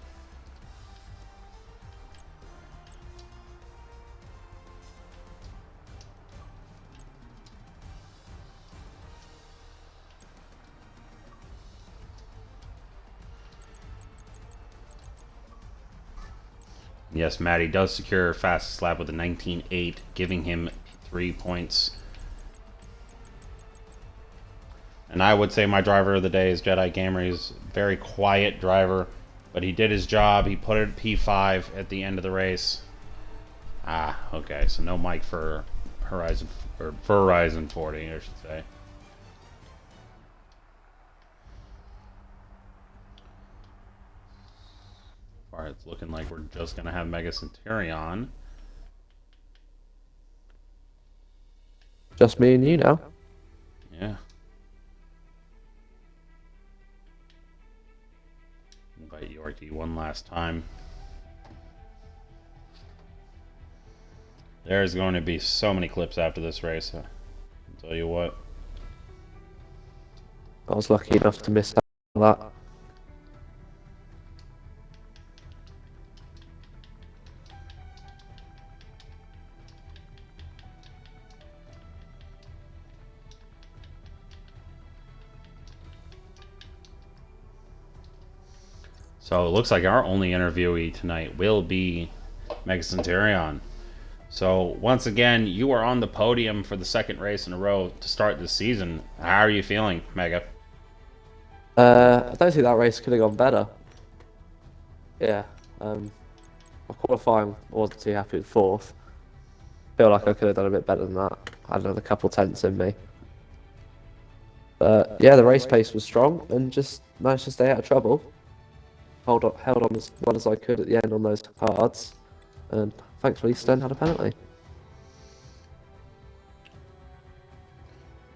Yes, Matty does secure fastest lap with a 19.8, giving him 3 points. And I would say my driver of the day is Jedi Gamer. He's a very quiet driver, but he did his job. He put it at P5 at the end of the race. Ah, okay, so no mic for Verizon 40, I should say. Alright, it's looking like we're just gonna have Mega Centurion.
Just me and you now.
Yeah. Invite Yorkie one last time. There's going to be so many clips after this race. I'll tell you what.
I was lucky enough to miss that.
So it looks like our only interviewee tonight will be Mega Centurion. So once again, you are on the podium for the second race in a row to start this season. How are you feeling, Mega?
I don't think that race could have gone better. Yeah, my qualifying wasn't too happy with fourth. Feel like I could have done a bit better than that. I had another couple tenths in me. But yeah, the race pace was strong and just managed to stay out of trouble. Held on as well as I could at the end on those hards, and thankfully Sten had a penalty.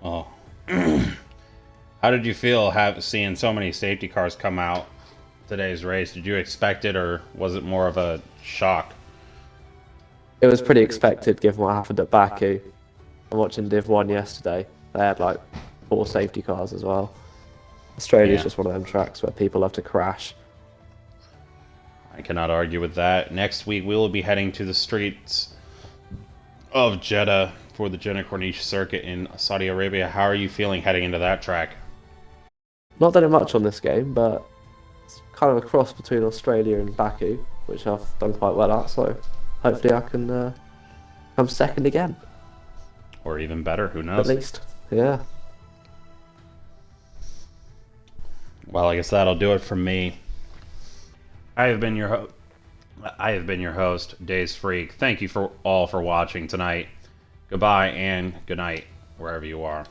Oh. How did you feel seeing so many safety cars come out today's race? Did you expect it, or was it more of a shock?
It was pretty expected given what happened at Baku. I'm watching Div 1 yesterday. They had like 4 safety cars as well. Australia's just one of them tracks where people love to crash.
I cannot argue with that. Next week we will be heading to the streets of Jeddah for the Jeddah Corniche circuit in Saudi Arabia. How are you feeling heading into that track?
Not done much on this game, but it's kind of a cross between Australia and Baku, which I've done quite well at, so hopefully I can come second again.
Or even better, who knows?
At least, yeah.
Well, I guess that'll do it from me. I have been your host, Days Freak. Thank you all for watching tonight. Goodbye and good night, wherever you are.